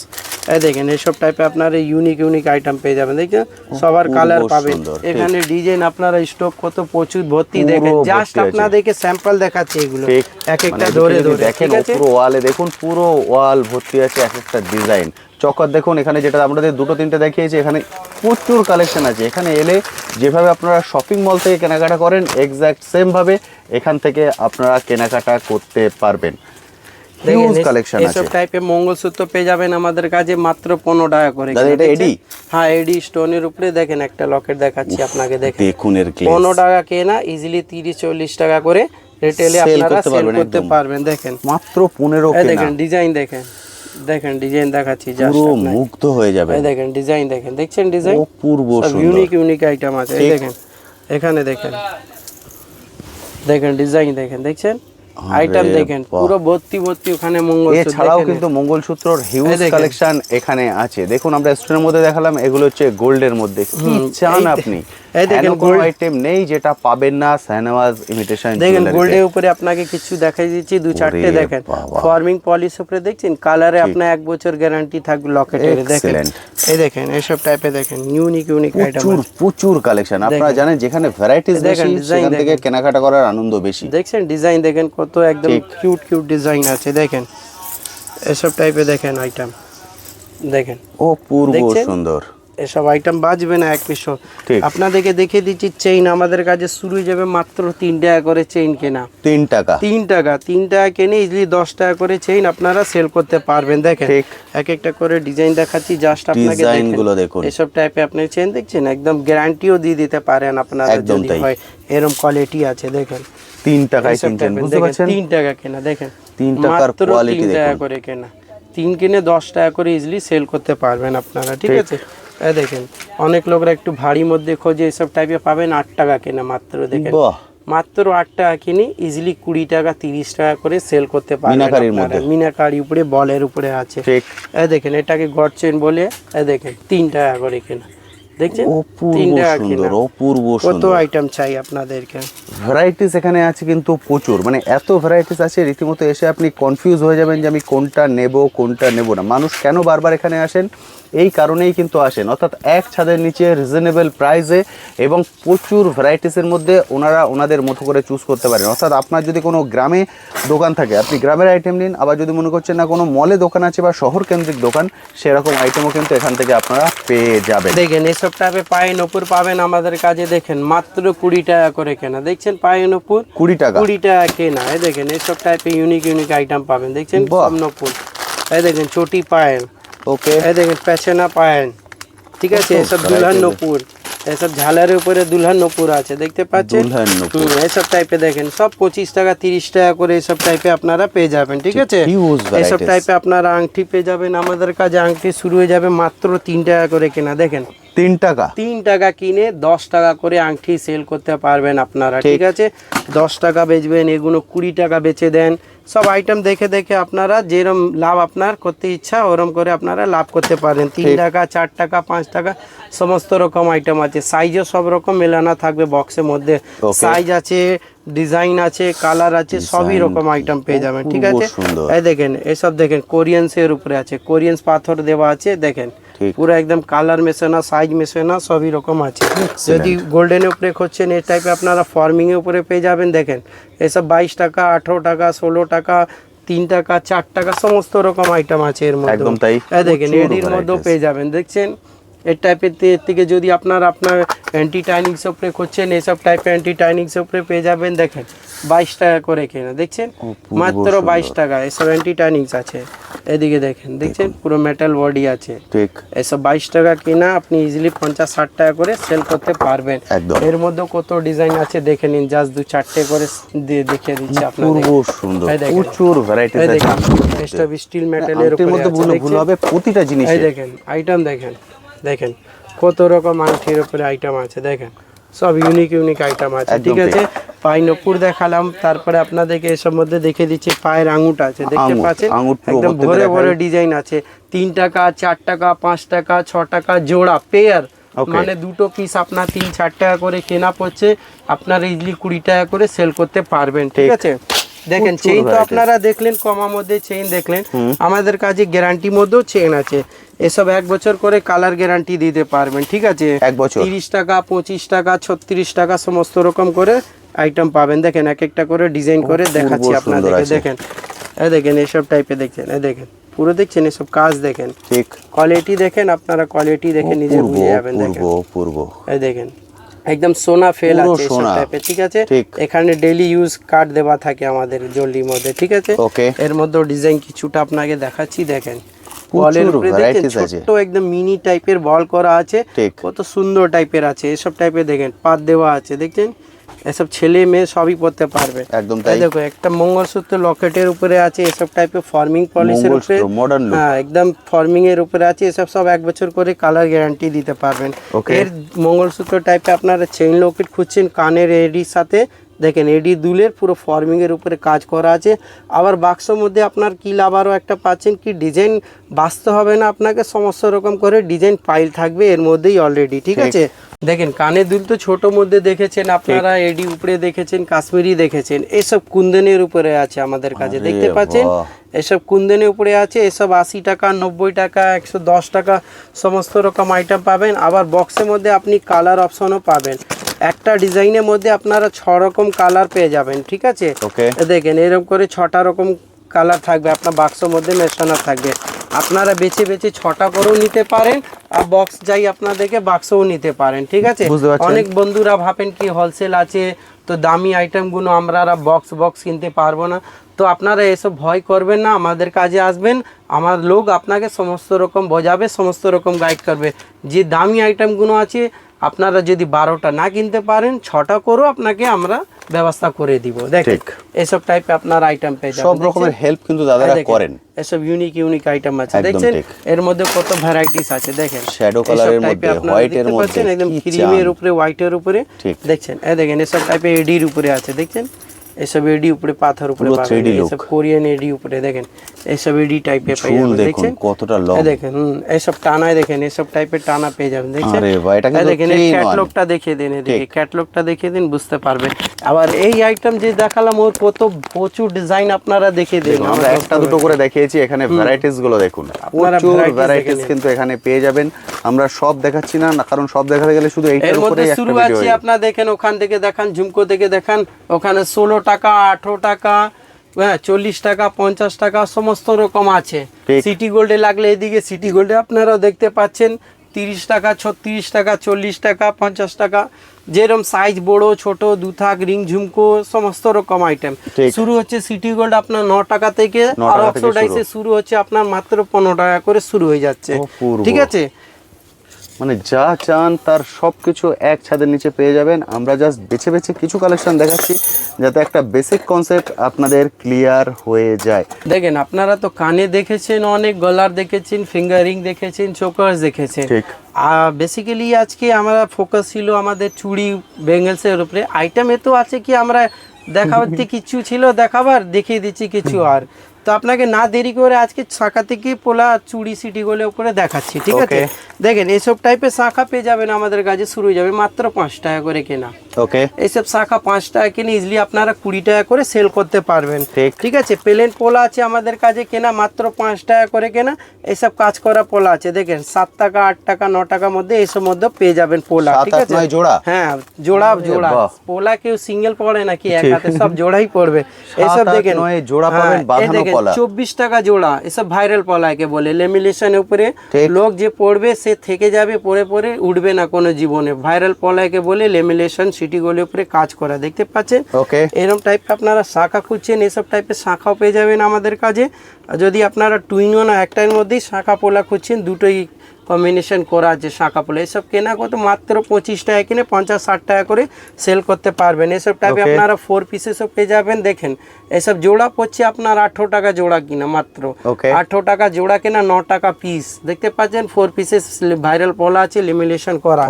এই দেখেন এসব টাইপে আপনারা ইউনিক আইটেম পেয়ে যাবেন, দেখছেন সবার কালার পাবেন। সুন্দর, ঠিক। এখানে ডিজাইন আপনারা স্টক কত প্রচুর ভর্তি। পুরো দেখেন জাস্ট ভর্তি আছে। আপনাদেরকে স্যাম্পল দেখাচ্ছি এগুলো ঠিক। এক একটা মানে ধরে এদিকে যদি ধরে, দেখেন ঠিক আছে। পুরো ওয়ালে দেখুন, পুরো ওয়াল ভর্তি আছে এক একটা ডিজাইন। চকর দেখুন, এখানে যেটা আপনাদের দুটো তিনটে দেখিয়েছি, এখানে প্রচুর কালেকশন আছে। এখানে এলে যেভাবে আপনারা শপিং মল থেকে কেনাকাটা করেন, এক্স্যাক্ট সেম ভাবে এখান থেকে আপনারা কেনাকাটা করতে পারবেন। হিউজ কালেকশন আছে। এসব টাইপের মঙ্গলসূত্র পেয়ে যাবেন আমাদের কাছে মাত্র 15 টাকা করে। দাদা, এটা এডি? হ্যাঁ, এডি স্টোনের উপরে দেখেন একটা লকেট দেখাচ্ছি আপনাকে। দেখেন দেখুন এর গ্লেজ। 15 টাকা কেনা, ইজিলি 30-40 টাকা করে রিটেলে Sell আপনারা করতে সেল পারবেন করতে একদম। পারবেন। দেখেন মাত্র 15 এই কেনা, দেখেন ডিজাইন দেখেন, দেখেন ডিজাইন দেখাচ্ছি জাস্ট পুরো আপনাকে। মুগ্ধ হয়ে যাবে। এই দেখেন ডিজাইন দেখেন, দেখছেন ডিজাইন অপূর্ব সব সুন্দর। ইউনিক আইটেম আছে। এই ঠিক। দেখেন এখানে দেখেন, দেখেন ডিজাইন দেখেন, দেখছেন আইটেম দেখেন পুরো ভর্তি ওখানে মঙ্গলসূত্র। এছাড়াও দেখেন কিন্তু মঙ্গলসূত্রর হিউজ দেখেন। কালেকশন এখানে আছে। দেখুন আমরা স্টোনের মধ্যে দেখালাম, এগুলো হচ্ছে গোল্ডের মধ্যে। কি চান আপনি? এই দেখেন কোনো আইটেম নেই যেটা পাবেন না শাহনওয়াজ ইমিটেশন দেখেন জুয়েলারিতে। গোল্ডের উপরে আপনাকে কিছু দেখাই দিচ্ছি, 2-4টে ওরে দেখেন বাবা। ফর্মিং পলিশ উপরে দেখছেন, কালারে আপনার 1 বছর গ্যারান্টি থাকবে লকেটের। দেখেন Excellent। এই দেখেন এসব টাইপে দেখেন ইউনিক আইটেম প্রচুর কালেকশন। আপনারা জানেন যেখানে ভ্যারাইটিস দেখেন, বেশি, design সেখান থেকে দেখেন। কেনাকাটা করার আনন্দ বেশি। দেখছেন ডিজাইন দেখেন কত একদম কিউট দেখেন আছে। দেখেন এসব টাইপে দেখেন আইটেম দেখেন, অপূর্ব দেখছেন? সুন্দর। এসব আইটেম বাজবে না এক পিসও। ঠিক। আপনাদেরকে দেখে দিচ্ছি চেইন আমাদের কাছে শুরু হয়ে যাবে মাত্র 3 টাকা করে চেইন কেনা। 3 টাকা। 3 টাকা কিনে ইজিলি 10 টাকা করে চেইন আপনারা সেল করতে পারবেন। দেখেন ঠিক। এক একটা করে ডিজাইন দেখাচ্ছি জাস্ট আপনাকে। ডিজাইন গুলো দেখুন। এসব টাইপে আপনি চেইন দেখছেন, একদম গ্যারান্টিও দিয়ে দিতে পারেন আপনারা একদম যদি তাই। হয় এরকম কোয়ালিটি আছে। দেখেন 3 টাকায় এসব কিনছেন, type-এর বুঝতে দেখেন, পারছেন? 3 টাকা কেনা। দেখেন 3 টাকার মাত্র কোয়ালিটি 3 টাকা দেখুন। করে কেনা, 3 কিনে 10 টাকা করে ইজিলি সেল করতে পারবেন আপনারা, ঠিক আছে। এই দেখেন অনেক লোকরা একটু ভারী মধ্যে খোঁজে, এসব টাইপে পাবেন 8 টাকা কেনা মাত্র। দেখেন বাহ, মাত্র 8 টাকা কিনে ইজিলি 20 টাকা 30 টাকা করে সেল করতে পারবেন মিনাকারির আপনারা। মধ্যে। মিনাকারি উপরে বলের উপরে আছে। ঠিক। এই দেখেন এটাকে গড চেইন বলে। এই দেখেন 3 টাকা করে কেনা, দেখছেন 3 অপূর্ব টাকা সুন্দর, কেনা। অপূর্ব কত সুন্দর। আইটেম চাই আপনাদেরকে। ভ্যারাইটিস এখানে আছে কিন্তু প্রচুর, মানে এত ভ্যারাইটিস আছে রীতিমতো এসে আপনি কনফিউজ হয়ে যাবেন যে আমি কোনটা নেব কোনটা নেব না। মানুষ কেন বারবার এখানে আসেন? এই কারণেই কিন্তু আসেন, অর্থাৎ এক ছাদের নিচে রিজনেবল প্রাইসে এবং প্রচুর ভ্যারাইটিসের মধ্যে ওনারা ওনাদের মতো করে চুজ করতে পারেন। অর্থাৎ আপনার যদি কোনো গ্রামে দোকান থাকে, আপনি গ্রামের আইটেম নিন। আবার যদি মনে করছেন না কোনো মলে দোকান আছে বা শহর কেন্দ্রিক দোকান, সেরকম আইটেমও কিন্তু এখান থেকে আপনারা পেয়ে যাবেন। দেখেন এসব টাইপে পায়ের নপুর পাবেন আমাদের কাছে। দেখেন মাত্র 20 টাকা করে কেনা, দেখছেন পায়ের নপুর 20 টাকা। 20 টাকা কেনা। এই দেখেন এসব টাইপে ইউনিক আইটেম পাবেন, দেখছেন বাহ। সব নপুর। এই দেখেন চটি পায়েল, ওকে। এই দেখেন পেছনা পায়েল, ঠিক আছে। কত এসব variety দুলহান আছে। নপুর, এসব ঝালারের উপরে দুলহান নপুর আছে দেখতে পাচ্ছেন। দুলহান নূপুর। এসব টাইপে দেখেন সব 25 টাকা 30 টাকা করে এসব টাইপে আপনারা পেয়ে যাবেন, ঠিক আছে। Huge এসব varieties। টাইপে আপনারা আংটি পেয়ে যাবেন, আমাদের কাছে আংটি শুরু হয়ে যাবে মাত্র 3 টাকা করে কেনা। দেখেন 3 টাকা, 3 টাকা কিনে 10 টাকা করে আংটি সেল করতে পারবেন আপনারা, ঠিক আছে। 10 টাকা বেচবেন, এগুলো 20 টাকা বেচে দেন। সব আইটেম দেখে দেখে আপনারা যেরকম লাভ আপনার করতে ইচ্ছা ওরম করে আপনারা লাভ করতে পারেন। 3 টাকা 4 টাকা 5 টাকা সমস্ত রকম আইটেম আছে, সাইজও সব রকম মেলানো থাকবে বক্সের মধ্যে। Okay। সাইজ আছে, ডিজাইন আছে, কালার আছে, সবই রকম আইটেম পেয়ে যাবেন, ঠিক আছে। সুন্দর। এই দেখেন এসব দেখেন কোরিয়ান্সের উপরে আছে, কোরিয়ান্স পাথর দেওয়া আছে দেখেন, ঠিক। পুরো একদম কালার মেশানো, সাইজ মেশানো সবই রকম আছে। যদি গোল্ডেনের উপরে খুঁজছেন এই টাইপে আপনারা ফর্মিং এর উপরে পেয়ে যাবেন। দেখেন এসব 22 টাকা 18 টাকা 16 টাকা 3 টাকা 4 টাকা সমস্ত রকম আইটেম আছে এর মধ্যে। একদম তাই। এই দেখেন প্রচুর এডির মধ্যেও varieties। পেয়ে যাবেন, দেখছেন এই টাইপের থেকে যদি আপনার অ্যান্টি টাইনিংস উপরে খুঁজছেন এইসব টাইপের অ্যান্টি টাইনিংস উপরে পেয়ে যাবেন। দেখেন 22 টাকা করে কেনা, দেখছেন মাত্র 22 টাকা এসব অ্যান্টি টাইনিংস আছে। এদিকে দেখেন, দেখছেন পুরো মেটাল বডি আছে, ঠিক। এসব 22 টাকা কিনা আপনি ইজিলি 50-60 টাকা করে সেল করতে পারবেন। একদম। এর মধ্যে কত ডিজাইন আছে দেখে নিন, জাস্ট 2-4টে করে দেখিয়ে দিচ্ছি আপনাদের। পূর্ব সুন্দর, এই দেখেন। প্রচুর ভ্যারাইটিস এই আছে। দেখেন এসব স্টিল মেটালের আংটির উপরে মধ্যে আছে, ভুল দেখছেন? হবে প্রতিটা জিনিস। এই দেখেন আইটেম দেখেন, দেখেন কত রকম আংটির উপরে আইটেম আছে, দেখেন সব ইউনিক ইউনিক আইটেম আছে, একদম ঠিক ঠিক। আছে। পাই নপুর দেখালাম, তারপরে আপনাদেরকে এসব মধ্যে দেখে দিচ্ছি পায়ের আঙুট আছে, দেখতে আঙুর, পাচ্ছেন আঙুর পুরো একদম প্রত্যেকটা ভরে ভরে দেখাই। ডিজাইন আছে। 3 টাকা 4 টাকা 5 টাকা 6 টাকা জোড়া পেয়ার, Okay। মানে দুটো পিস আপনার 3-4 টাকা করে কেনা পড়ছে, আপনার ইজিলি 20 টাকা করে সেল করতে পারবেন, ঠিক ঠিক। আছে। দেখেন প্রচুর চেইন তো varieties। আপনারা দেখলেন কমার মধ্যে চেইন দেখলেন, আমাদের কাছে গ্যারান্টি মধ্যেও চেইন আছে। এসব 1 বছর করে কালার গ্যারান্টি দিতে পারবেন, ঠিক আছে। 1 বছর। 30 টাকা 25 টাকা 36 টাকা সমস্ত রকম করে আইটেম পাবেন। দেখেন এক একটা করে ডিজাইন করে দেখাচ্ছি সুন্দর আপনাদেরকে। আছে। দেখেন এই দেখেন এসব টাইপে দেখছেন, এই দেখেন পুরো দেখছেন এসব কাজ দেখেন, ঠিক। কোয়ালিটি দেখেন, আপনারা কোয়ালিটি দেখে নিজে পূর্ব বুঝে যাবেন। দেখেন পূর্ব এই দেখেন একদম সোনা ফেল পুরো আছে এসব সোনা। টাইপের, ঠিক আছে। ঠিক। এখানে ডেইলি ইউজ কার্ড দেওয়া থাকে আমাদের জলদির মধ্যে, ঠিক আছে। ওকে। এর মধ্যে ডিজাইন কিছুটা আপনাকে দেখাচ্ছি, দেখেন প্রচুর বলের উপরে দেখেন varieties আছে। ছোট্ট একদম মিনি টাইপের বল করা আছে, ঠিক। কত সুন্দর টাইপের আছে এসব টাইপের। দেখেন পাত দেওয়া আছে, দেখছেন এসব ছেলে মেয়ে সবই পড়তে পারবে। একদম তাই। এই দেখো একটা মঙ্গলসূত্র লকেটের উপরে আছে, এসব টাইপের ফর্মিং পলিশের উপরে, মঙ্গলসূত্র, modern look। হ্যাঁ একদম ফর্মিং এর উপরে আছে। এসব সব 1 বছর করে কালার গ্যারান্টি দিতে পারবেন। Okay। এর মঙ্গলসূত্র টাইপে আপনারা চেইন লকেট খুঁজছেন কানের এডির সাথে, দেখেন এডি দুলের পুরো ফর্মিং এর উপরে কাজ করা আছে। আবার বাক্সের মধ্যে আপনার কি আবারও একটা পাচ্ছেন কি ডিজাইন বাঁচতে হবে না আপনাকে, সমস্ত রকম করে ডিজাইন পাইল থাকবে এর মধ্যেই অলরেডি, ঠিক আছে। দেখেন কানের দুল তো ছোট মধ্যে দেখেছেন আপনারা, এডি উপরে দেখেছেন, কাশ্মীরি দেখেছেন, এসব কুন্দনের উপরে আছে আমাদের কাছে, আরে দেখতে পাচ্ছেন বাহ। এসব কুন্দনের উপরে আছে। এসব 80 টাকা 90 টাকা 110 টাকা সমস্ত রকম আইটেম পাবেন। আবার বক্সের মধ্যে আপনি কালার অপশনও পাবেন, একটা ডিজাইনের মধ্যে আপনারা 6 রকম কালার পেয়ে যাবেন, ঠিক আছে। ওকে। দেখেন এরকম করে 6টা রকম কালার থাকবে আপনার বাক্সের মধ্যে মেশানো থাকবে, আপনারা বেছে বেছে 6টা করেও নিতে পারেন, আর বক্স যাই আপনাদেরকে বাক্সও নিতে পারেন, ঠিক আছে। বুঝতে পারছেন। অনেক বন্ধুরা ভাবেন কি হোলসেল আছে তো দামি আইটেমগুলো আমরা বক্স কিনতে পারবো না, তো আপনারা এসব ভয় করবেন না, আমাদের কাজে আসবেন, আমার লোক আপনাকে সমস্ত রকম বোঝাবে, সমস্ত রকম গাইড করবে। যে দামি আইটেমগুলো আছে আপনারা যদি 12টা না কিনতে পারেন 6টা করেও আপনাকে আমরা ব্যবস্থা করে দিব। দেখেন ঠিক। এসব টাইপে আপনার আইটেম পেয়ে যাবেন, সব রকমের দেখছেন? হেল্প কিন্তু দাদারা দেখেন, করেন। এসব ইউনিক আইটেম আছে, একদম দেখছেন ঠিক। এর মধ্যে কত ভ্যারাইটিস আছে। দেখেন শ্যাডো এসব কালারের type এ মধ্যে, আপনারা হোয়াইটের দেখতে মধ্যে, পাচ্ছেন, একদম কি ক্রিমের চান? উপরে হোয়াইটের উপরে, ঠিক। দেখছেন এই দেখেন এসব টাইপের এডির উপরে আছে, দেখছেন এসব এডি উপরে পাথর উপরে পুরো পাবেন, 3D look। এসব কোরিয়ান এডি উপরে দেখেন এসব এডি টাইপের পেয়ে ঝুল যাবেন, দেখুন দেখছেন কতটা লং। এই দেখেন এসব টানায় দেখেন এসব টাইপের টানা পেয়ে যাবেন, দেখছেন। আরে ভাই, এটা কিন্তু এই দেখেন three in one। ক্যাটালগটা দেখিয়ে দেন, এদিকে ঠিক। ক্যাটালগটা দেখিয়ে দিন বুঝতে পারবেন। আবার এই আইটেম যে দেখালাম ওর কত প্রচুর ডিজাইন আপনারা দেখিয়ে দিন, আমরা একটা দুটো করে দেখিয়েছি, এখানে ভ্যারাইটিস গুলো দেখুন, আপনারা প্রচুর varieties ভ্যারাইটিস দেখে নিন। কিন্তু এখানে পেয়ে যাবেন। আমরা সব দেখাচ্ছি না, কারণ সব দেখাতে গেলে শুধু এর এইটার মধ্যে উপরেই একটা শুরু ভিডিও আছে আপনার দেখেন ওখান থেকে দেখান, ঝুমকো থেকে দেখান, ওখানে 16 টাকা 18 টাকা, হ্যাঁ 40 টাকা 50 টাকা সমস্ত রকম আছে। ঠিক। সিটি গোল্ডে লাগলে এদিকে সিটি গোল্ডে আপনারাও দেখতে পাচ্ছেন 30 টাকা 36 টাকা 40 টাকা 50 টাকা, যেরকম সাইজ বড় ছোট দুথাক রিং ঝুমকো সমস্ত রকম আইটেম ঠিক। শুরু হচ্ছে। সিটি গোল্ড আপনার 9 টাকা থেকে, 9 আর টাকা থেকে অক্সোডাইসে শুরু হচ্ছে আপনার মাত্র 15 টাকা করে শুরু হয়ে যাচ্ছে, অপূর্ব। ঠিক আছে। মানে যা চান তার সব কিছু এক ছাদের নিচে পেয়ে যাবেন। আমরা জাস্ট বেছে বেছে কিছু কালেকশন দেখাচ্ছি যাতে একটা বেসিক কনসেপ্ট আপনাদের ক্লিয়ার হয়ে যায়। দেখেন আপনারা তো কানে দেখেছেন, অনেক গলার দেখেছেন, ফিঙ্গারিং দেখেছেন, চোকার্স দেখেছেন। ঠিক। বেসিক্যালি আজকে আমরা ফোকাস ছিল আমাদের চুড়ি বেঙ্গলসের উপরে। আইটেমে তো আছে কি আমরা দেখাতে কিছু ছিল দেখাবার, দেখিয়ে দিচ্ছি কিছু। আর তো আপনাকে না দেরি করে আজকে শাখা থেকে পোলা চুড়ি সিটি গোলে উপরে দেখাচ্ছি, ঠিক আছে? দেখেন এইসব টাইপের শাখা পেয়ে যাবেন আমাদের কাছে, শুরু হয়ে যাবে মাত্র 5 টাকা করে কেনা। ওকে, এইসব শাখা 5 টাকা কিনে ইজিলি আপনারা 20 টাকা করে সেল করতে পারবেন, ঠিক। ঠিক আছে? প্লেন পোলা আছে আমাদের কাছে কেনা মাত্র 5 টাকা করে কেনা। এইসব কাজ করা পোলা আছে, দেখেন 7 টাকা 8 টাকা 9 টাকার মধ্যে এইসব মধ্যে পেয়ে যাবেন পোলা, ঠিক আছে? জোড়া? হ্যাঁ, জোড়া জোড়া। পোলা কেউ সিঙ্গেল পড়ে নাকি এক হাতে, সব জোড়াই পড়বে। এইসব দেখেন জোড়া পাবেন, বাঁধানো পোলা 24 টাকা জোড়া। এসব ভাইরাল পলাকে বলে, লেমিনেশনের উপরে লোক যে পড়বে সে থেকে যাবে, পরে পরে উঠবে না কোনো জীবনে। ভাইরাল পলাকে বলে লেমিনেশন সিটি গোলের উপরে কাজ করা, দেখতে পাচ্ছেন? ওকে, এরকম টাইপের আপনারা শাখা খুঁজছেন, এসব টাইপের শাখাও পেয়ে যাবেন আমাদের কাছে। যদি আপনারা টুইনও না একটার মধ্যেই শাখা পোলা খুঁজছেন, দুটোই কম্বিনেশন করা আছে শাখা পোলা। এসব কেনা কত মাত্র 25 টাকা কিনে 50-60 টাকা করে সেল করতে পারবেন। এসব টাইপে আপনারা 4 পিসেসও পেয়ে যাবেন। দেখেন এসব জোড়া পড়ছে আপনার 18 টাকা জোড়া কিনা, মাত্র 18 টাকা জোড়া কিনা, 9 টাকা পিস। দেখতে পাচ্ছেন 4 পিসেস ভাইরাল পোলা আছে, লেমিনেশন করা।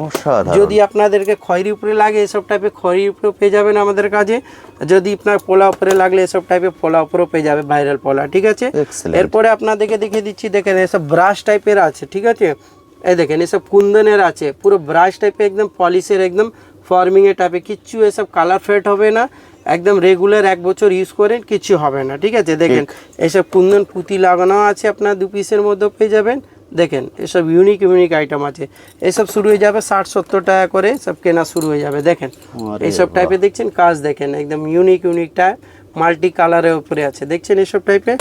যদি আপনাদেরকে খয়েরি উপরে লাগে এসব টাইপের খয়েরি উপরেও পেয়ে যাবেন আমাদের কাছে। যদি আপনার পোলা উপরে লাগলে এসব টাইপের পোলা উপরেও পেয়ে যাবে ভাইরাল পোলা, ঠিক আছে? এরপরে আপনাদেরকে দেখিয়ে দিচ্ছি, দেখেন এসব ব্রাশ টাইপের আছে, ঠিক আছে? এই দেখেন এসব কুন্দনের আছে, পুরো ব্রাশ টাইপের, একদম পলিশের, একদম ফর্মিং এর টাইপে। কিচ্ছু এসব কালার ফেড হবে না, একদম রেগুলার 1 বছর ইউজ করেন কিছু হবে না, ঠিক আছে? দেখেন এসব কুন্দন পুঁতি লাগানো আছে, আপনার 2 পিসের মধ্যে পেয়ে যাবেন। দেখেন এসব ইউনিক ইউনিক আইটেম আছে। এসব শুরু হয়ে যাবে 60-70 টাকা করে, সব কেনা শুরু হয়ে যাবে। দেখেন এইসব টাইপের দেখছেন কাজ, দেখেন একদম ইউনিক ইউনিক টাইপ, মাল্টি কালারের উপরে আছে, দেখছেন এসব টাইপে?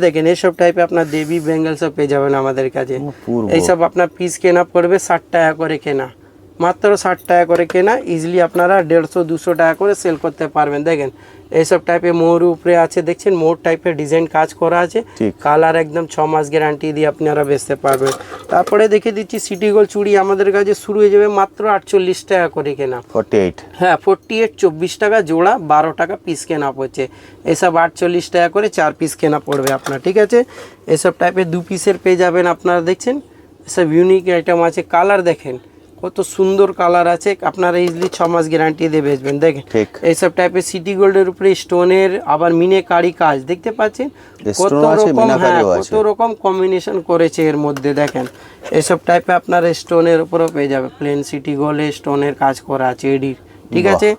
দেখেন এসব টাইপে আপনার দেবী বেঙ্গলসও পেয়ে যাবেন আমাদের কাছে। এইসব আপনার পিস কেনা পড়বে 60 টাকা করে কেনা, মাত্র 60 টাকা করে কেনা। ইজিলি আপনারা 150-200 টাকা করে সেল করতে পারবেন। দেখেন এইসব টাইপের মোর উপরে আছে, দেখছেন মোর টাইপের ডিজাইন কাজ করা আছে, কালার একদম 6 মাস গ্যারান্টি দিয়ে আপনারা বেচতে পারবেন। তারপরে দেখে দিচ্ছি সিটি গোল্ড চুড়ি আমাদের কাছে শুরু হয়ে যাবে মাত্র 48 টাকা করে কেনা। 48? হ্যাঁ 48, 24 টাকা জোড়া, 12 টাকা পিস কেনা পড়ছে। এসব 48 টাকা করে 4 পিস কেনা পড়বে আপনার, ঠিক আছে? এসব টাইপের 2 পিসের পেয়ে যাবেন আপনারা। দেখছেন এসব ইউনিক আইটেম আছে, কালার দেখেন কত সুন্দর কালার আছে, আপনারা ইজিলি 6 মাস গ্যারান্টি দিয়ে বেচবেন। দেখেন এইসব টাইপের সিটি গোল্ডের উপরে স্টোনের, আবার মিনে কারি কাজ, দেখতে পাচ্ছেন কত রকম, হ্যাঁ কত রকম কম্বিনেশন করেছে এর মধ্যে। দেখেন এসব টাইপে আপনারা স্টোনের উপরেও পেয়ে যাবে, প্লেন সিটি গোল্ডে স্টোনের কাজ করা আছে এডির, ঠিক আছে?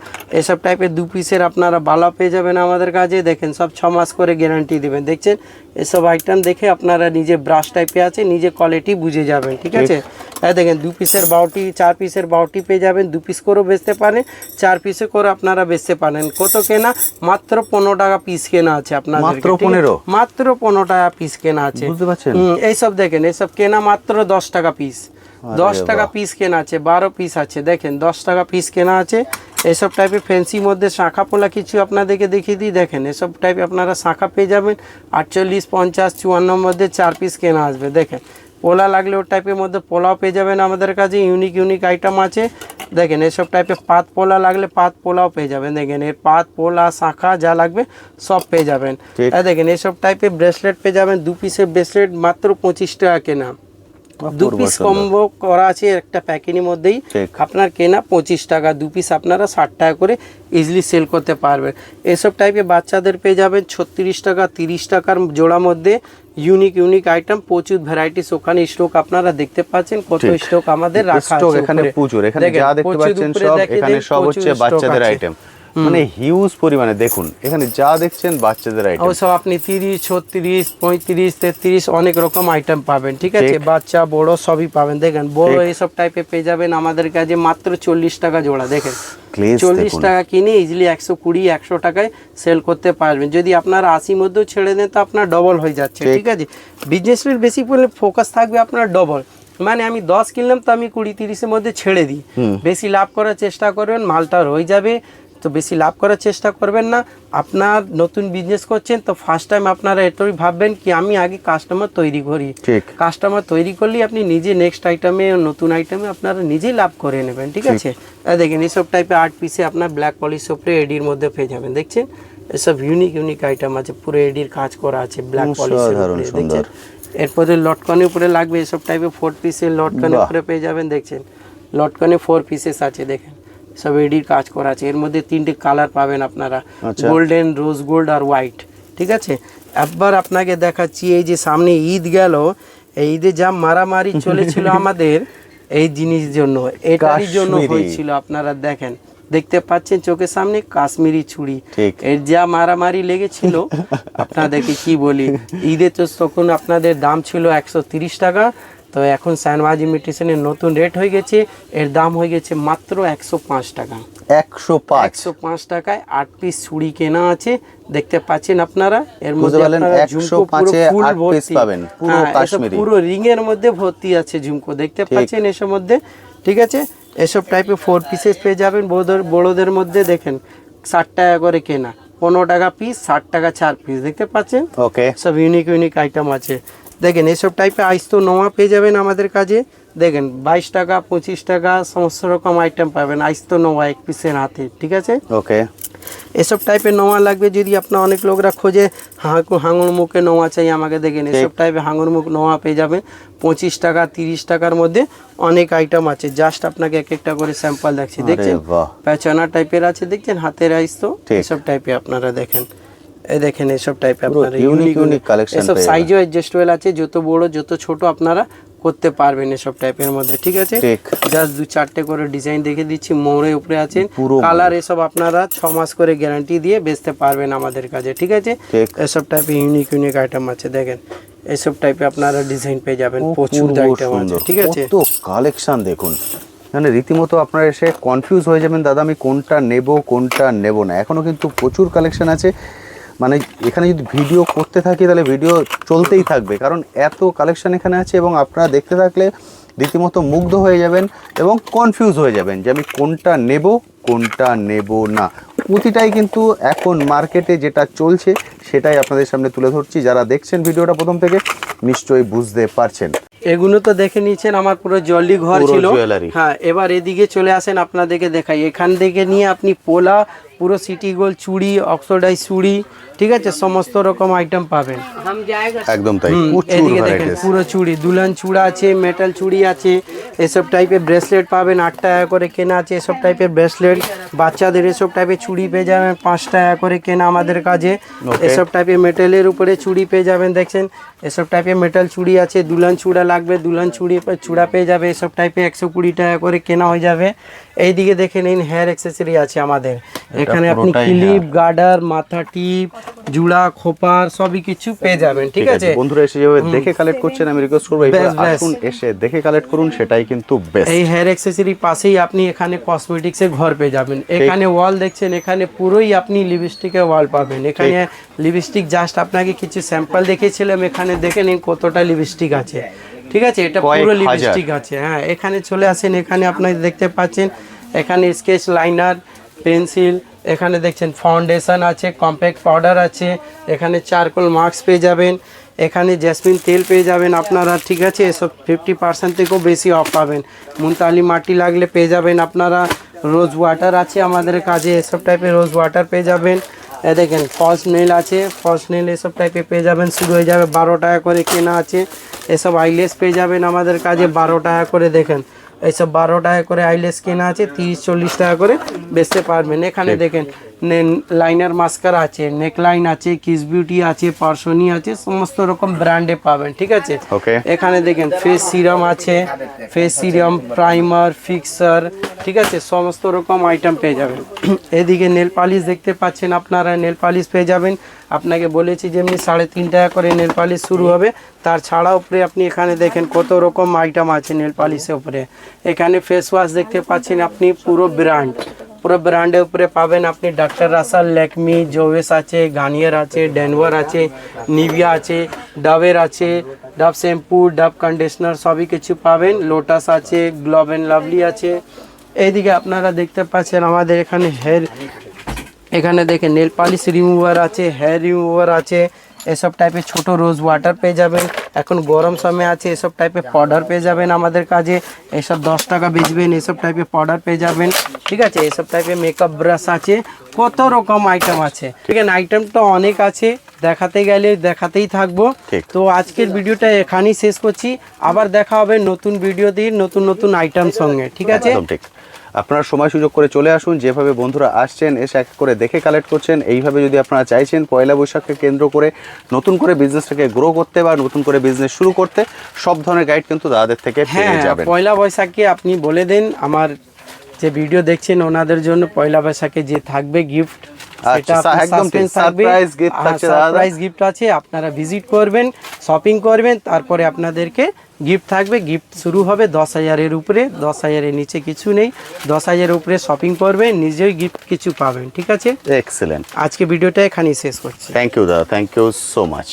এসব টাইপের 2 পিসের আপনারা বালা পেয়ে যাবেন আমাদের কাছে। দেখেন সব 6 মাস করে গ্যারান্টি দিবেন। দেখছেন এসব আইটেম দেখে আপনারা নিজে ব্রাশ টাইপে আছে, নিজে কোয়ালিটি বুঝে যাবেন, ঠিক আছে? হ্যাঁ দেখেন 2 পিসের 12টি, 4 পিসের 12টি পেয়ে যাবেন। 2 পিস করেও বেচতে পারেন, 4 পিসে করে আপনারা বেচতে পারেন। কত কেনা? মাত্র 15 টাকা পিস কেনা আছে আপনাদের, মাত্র 15 টাকা পিস কেনা আছে, বুঝতে পারছেন? এইসব দেখেন এসব কেনা মাত্র 10 টাকা পিস, 10 টাকা পিস কেনা আছে, 12 পিস আছে। দেখেন 10 টাকা পিস কেনা আছে। এসব টাইপের ফ্যান্সি মধ্যে শাখা পোলা কিছু আপনাদেরকে দেখিয়ে দিই। দেখেন এসব টাইপে আপনারা শাখা পেয়ে যাবেন 48, 50, 54 মধ্যে 4 পিস কেনা আসবে। দেখেন পোলা লাগলে ওর টাইপের মধ্যে পোলাও পেয়ে যাবেন আমাদের কাছে, ইউনিক ইউনিক আইটেম আছে। দেখেন এসব টাইপের পাত পোলা লাগলে পাত পোলাও পেয়ে যাবেন। দেখেন এর পাত পোলা শাখা যা লাগবে সব পেয়ে যাবেন। দেখেন এসব টাইপের ব্রেসলেট পেয়ে যাবেন, 2 পিসের ব্রেসলেট মাত্র 25 টাকা কেনা। 2 পিস কম্বো করা আছে একটা প্যাকেটের মধ্যেই, আপনার কেনা 25 টাকা, 2 পিস আপনারা 60 টাকা করে ইজিলি সেল করতে পারবেন। এসব টাইপের বাচ্চাদের পেয়ে যাবেন 36 টাকা, 30 টাকার জোড়া মধ্যে ইউনিক ইউনিক আইটেম, প্রচুর ভ্যারাইটিস। ওখানে স্টক আপনারা দেখতে পাচ্ছেন, কত স্টক আমাদের রাখা আছে এখানে প্রচুর। এখানে যা দেখতে পাচ্ছেন সব, এখানে সব হচ্ছে বাচ্চাদের আইটেম, মানে হিউজ পরিমাণে। দেখুন এখানে যা দেখছেন বাচ্চাদের আইটেম, ও সব আপনি 30, 36, 35, 33 অনেক রকম আইটেম পাবেন, ঠিক আছে? বাচ্চা বড় সবই পাবেন। দেখেন বড় এইসব টাইপে পেয়ে যাবেন আমাদের কাছে মাত্র 40 টাকা জোড়া। দেখেন 40 টাকা কিনে ইজিলি 120, 100 টাকায় সেল করতে পারবেন। যদি আপনারা 80 মধ্যেও ছেড়ে দেন তো আপনার ডবল হয়ে যাচ্ছে, ঠিক আছে? বিজনেসের বেশি ফোকাস থাকবে আপনার ডবল, মানে আমি 10 কিনলাম তো আমি 20-30 এর মধ্যে ছেড়ে দিই, বেশি লাভ করার চেষ্টা করবেন, মালটা রয়ে যাবে। তো বেশি লাভ করার চেষ্টা করবেন না। আপনার নতুন বিজনেস করছেন তো ফার্স্ট টাইম আপনারা এটাই ভাববেন কি আমি আগে কাস্টমার তৈরি করি। ঠিক। কাস্টমার তৈরি করলেই আপনি নিজে নেক্সট আইটেমে নতুন আইটেমে আপনারা নিজেই লাভ করে নেবেন, ঠিক আছে। দেখেন এইসব টাইপের 8 পিসে আপনার ব্ল্যাক পলিশ উপরে এডির মধ্যে পেয়ে যাবেন, দেখছেন এসব ইউনিক আইটেম আছে, পুরো এডির কাজ করা আছে ব্ল্যাক পলিশের উপরে, দেখছেন। এরপরে লটকনের উপরে লাগবে এসব টাইপের 4 পিসের লটকনের উপরে পেয়ে যাবেন, দেখছেন লটকনে 4 পিসেস আছে, দেখেন সব এডির কাজ করা আছে। এর মধ্যে 3টে কালার পাবেন আপনারা, গোল্ডেন, রোজ গোল্ড আর হোয়াইট, ঠিক আছে। একবার আপনাকে দেখাচ্ছি এই যে সামনে ঈদ গেল, এই ঈদে যা মারামারি চলেছিল আমাদের এই জিনিস জন্য, এটারই জন্য হয়েছিল। আপনারা দেখেন, দেখতে পাচ্ছেন চোখের সামনে কাশ্মীরি চুড়ি, এর যা মারামারি লেগেছিল আপনাদেরকে কি বলি। ঈদে তো তখন আপনাদের দাম ছিল 130 টাকা, তো এখন শাহনওয়াজ ইমিটেশনের নতুন রেট হয়ে গেছে, এর দাম হয়ে গেছে মাত্র 105 টাকা। 105 টাকায় 8 পিস চুড়ি কেনা আছে, দেখতে পাচ্ছেন আপনারা। এর মধ্যে আপনারা ঝুমকো পুরো ফুল ভর্তি পাবেন, পুরো রিং এর মধ্যে ভর্তি আছে ঝুমকো, দেখতে পাচ্ছেন এসব মধ্যে, ঠিক আছে। এসব টাইপের 4 পিসেস পেয়ে যাবেন। বড়দের মধ্যে দেখেন 60 টাকা করে কেনা, 15 টাকা পিস, 60 টাকা 4 পিস, দেখতে পাচ্ছেন। ওকে, সব ইউনিক আইটেম আছে। দেখেন এসব টাইপের আইস্তো নোয়া পেয়ে যাবেন আমাদের কাছে, দেখেন 22 টাকা 25 টাকা সমস্ত রকম আইটেম পাবেন আইস্তো নোয়া 1 পিসের হাতে, ঠিক আছে। ওকে, এসব টাইপের নোয়া লাগবে যদি আপনার, অনেক লোকরা খোঁজে হাঙর মুখে নোয়া চাই আমাকে, দেখেন এসব টাইপের হাঙর মুখ নোয়া পেয়ে যাবেন 25 টাকা 30 টাকার মধ্যে অনেক আইটেম আছে। জাস্ট আপনাকে এক একটা করে স্যাম্পল দেখছি, দেখছেন পেছনা টাইপের আছে, দেখছেন হাতের আইস্তো, এসব টাইপের আপনারা দেখেন। এই দেখেন এসব টাইপের আপনারা ইউনিক কালেকশন, এসব সাইজও অ্যাডজাস্টেবল আছে, যত বড় যত ছোট আপনারা করতে পারবেন এসব টাইপের মধ্যে, ঠিক আছে। জাস্ট 2-4টে করে ডিজাইন দেখে দিচ্ছি, মোড়ে উপরে আছে কালার, এসব আপনারা 6 মাস করে গ্যারান্টি দিয়ে বেচতে পারবেন আমাদের কাছে, ঠিক আছে। এসব টাইপের ইউনিক আইটেম আছে, দেখেন এসব টাইপের আপনারা ডিজাইন পেয়ে যাবেন, প্রচুর আইটেম আছে, ঠিক আছে। তো কালেকশন দেখুন, মানে রীতিমতো আপনারা এসে কনফিউজ হয়ে যাবেন দাদা আমি কোনটা নেব কোনটা নেব না। এখনও কিন্তু প্রচুর কালেকশন আছে, মানে এখানে যদি ভিডিও করতে থাকি তাহলে ভিডিও চলতেই থাকবে, কারণ এত কালেকশন এখানে আছে এবং আপনারা দেখতে থাকলে রীতিমতো মুগ্ধ হয়ে যাবেন এবং কনফিউজ হয়ে যাবেন যে আমি কোনটা নেব কোনটা নেব না। প্রতিটাই কিন্তু এখন মার্কেটে যেটা চলছে সেটাই আপনাদের সামনে তুলে ধরছি। যারা দেখছেন ভিডিওটা প্রথম থেকে নিশ্চয়ই বুঝতে পারছেন। এগুলো তো দেখে নিচ্ছেন আমার পুরো জলি ঘর ছিল। হ্যাঁ, এবার এদিকে চলে আসেন, আপনাদেরকে দেখাই। এখান থেকে নিয়ে আপনি পোলা, পুরো সিটি গোল্ড চুড়ি, অক্সিডাইজ চুড়ি, ঠিক আছে, সমস্ত রকম আইটেম পাবেন একদম তাই। এদিকে দেখেন পুরো চুড়ি, দুলহান চূড়া আছে, মেটাল চুড়ি আছে, এসব টাইপের ব্রেসলেট পাবেন 8 টাকা করে কেনা আছে, এসব টাইপের ব্রেসলেট। বাচ্চাদের এসব টাইপের চুড়ি পেয়ে যাবেন 5 টাকা করে কেনা আমাদের কাছে। এসব টাইপের মেটালের উপরে চুড়ি পেয়ে যাবেন, দেখছেন এসব টাইপের মেটাল চুড়ি আছে। দুলহান চূড়া লাগবে, দুলহান চূড়া পেয়ে যাবে, এসব টাইপের 120 টাকা করে কেনা হয়ে যাবে। এইদিকে দেখে নিন হেয়ার অ্যাক্সেসরি আছে আমাদের এখানে, আপনি ক্লিপ, গার্ডার, মাথা টিপ, জুড়া, খোপার সবই কিছু পেয়ে যাবেন, ঠিক আছে। বন্ধুরা এসে যেভাবে দেখে কালেক্ট করছেন আমি রিকোয়েস্ট করব আসুন এসে দেখে কালেক্ট করুন, সেটাই কিন্তু বেস্ট। এই হেয়ার অ্যাক্সেসরি পাশেই আপনি এখানে কসমেটিক্সের ঘর পেয়ে যাবেন। এখানে ওয়াল দেখছেন, এখানে পুরোই আপনি লিপস্টিকের ওয়াল পাবেন। এখানে লিপস্টিক জাস্ট আপনাকে কিছু স্যাম্পল দেখিয়েছিলাম, এখানে দেখে নিন কতটা লিপস্টিক আছে, ঠিক আছে। এটা পুরো লিপস্টিক আছে। হ্যাঁ, এখানে চলে আসেন, এখানে আপনারা দেখতে পাচ্ছেন এখানে স্কেচ, লাইনার, পেন্সিল, এখানে দেখছেন ফাউন্ডেশন আছে, কম্প্যাক্ট পাউডার আছে, এখানে চারকোল মাস্ক পেয়ে যাবেন, এখানে জেসমিন তেল পেয়ে যাবেন আপনারা, ঠিক আছে। এসব 50% থেকেও বেশি অফ পাবেন। মুলতানি মাটি লাগলে পেয়ে যাবেন আপনারা। রোজ ওয়াটার আছে আমাদের কাছে, এসব টাইপের রোজ ওয়াটার পেয়ে যাবেন। দেখেন ফলস নেল আছে, ফলস নেল এসব টাইপের পেয়ে যাবেন, শুরু হয়ে যাবে 12 টাকা করে কেনা আছে। এসব আইলেস পেয়ে যাবেন আমাদের কাছে 12 টাকা করে, দেখেন এইসব 12 টাকা করে আইলেস কেনা আছে, 30-40 টাকা করে বেচতে পারবেন। এখানে দেখেন লাইনার মাস্কারা আছে, নেকলাইন আছে, কিস বিউটি আছে, পার্সনি আছে, সমস্ত রকম ব্র্যান্ডে পাবেন, ঠিক আছে। এখানে দেখেন ফেস সিরাম আছে, ফেস সিরাম, প্রাইমার, ফিক্সার, ঠিক আছে, সমস্ত রকম আইটেম পেয়ে যাবেন। এদিকে নেল পালিশ দেখতে পাচ্ছেন আপনারা, নেল পালিশ পেয়ে যাবেন। আপনাকে বলেছি যেমনি 3.5 টাকা করে নেল পালিশ শুরু হবে, তার ছাড়া উপরে আপনি এখানে দেখেন কত রকম আইটেম আছে নেল পালিশের উপরে। এখানে ফেস ওয়াশ দেখতে পাচ্ছেন আপনি, পুরো ব্র্যান্ডের উপরে পাবেন আপনি। ডাক্তার রাসাল, ল্যাকমি, জোভেস আছে, গার্নিয়ার আছে, ডেনভার আছে, নিভিয়া আছে, ডাবের আছে, ডাব শ্যাম্পু, ডাব কন্ডিশনার সবই কিছু পাবেন। লোটাস আছে, গ্লোব অ্যান্ড লাভলি আছে। এইদিকে আপনারা দেখতে পাচ্ছেন আমাদের এখানে এখানে দেখেন নেল পালিশ রিমুভার আছে, হেয়ার রিমুভার আছে, এসব টাইপের ছোট রোজ ওয়াটার পেয়ে যাবেন। এখন গরম সময় আছে, এসব টাইপের পাউডার পেয়ে যাবেন আমাদের কাছে, এসব 10 টাকা বেচবেন, এসব টাইপের পাউডার পেয়ে যাবেন। ঠিক আছে, এসব টাইপের মেকআপ ব্রাশ আছে, কত রকম আইটেম আছে। ঠিক আছে, আইটেম তো অনেক আছে, দেখাতে গেলে দেখাতেই থাকবো। ঠিক। তো আজকের ভিডিওটা এখানেই শেষ করছি, আবার দেখা হবে নতুন ভিডিও দিয়ে নতুন নতুন আইটেম সঙ্গে। ঠিক আছে, একদম ঠিক। আপনারা সময় সুযোগ করে চলে আসুন, যেভাবে বন্ধুরা আসছেন এসে এক করে দেখে কালেক্ট করছেন, এইভাবে যদি আপনারা চাইছেন পয়লা বৈশাখকে কেন্দ্র করে নতুন করে বিজনেসটাকে গ্রো করতে বা নতুন করে বিজনেস শুরু করতে, সব ধরনের গাইড কিন্তু দাদাদের থেকে পেয়ে হ্যাঁ, যাবেন। পয়লা বৈশাখে আপনি বলে দেন, আমার যে ভিডিও দেখছেন ওনাদের জন্য পয়লা বৈশাখে যে থাকবে গিফট, সেটা আচ্ছা, আপনার একদম ঠিক। suspense থাকবে। Surprise gift থাকছে দাদা। সারপ্রাইজ গিফট আছে, আপনারা ভিজিট করবেন, শপিং করবেন, তারপরে আপনাদেরকে গিফট থাকবে। গিফট শুরু হবে 10,000-এর উপরে, 10,000-এর নিচে কিছু নেই। 10,000-এর উপরে শপিং করবেন, নিজেই গিফট কিছু পাবেন। ঠিক আছে, এক্সেলেন্ট। আজকে ভিডিওটা এখানেই শেষ করছি। থ্যাংক ইউ দাদা, থ্যাংক ইউ সো মাচ।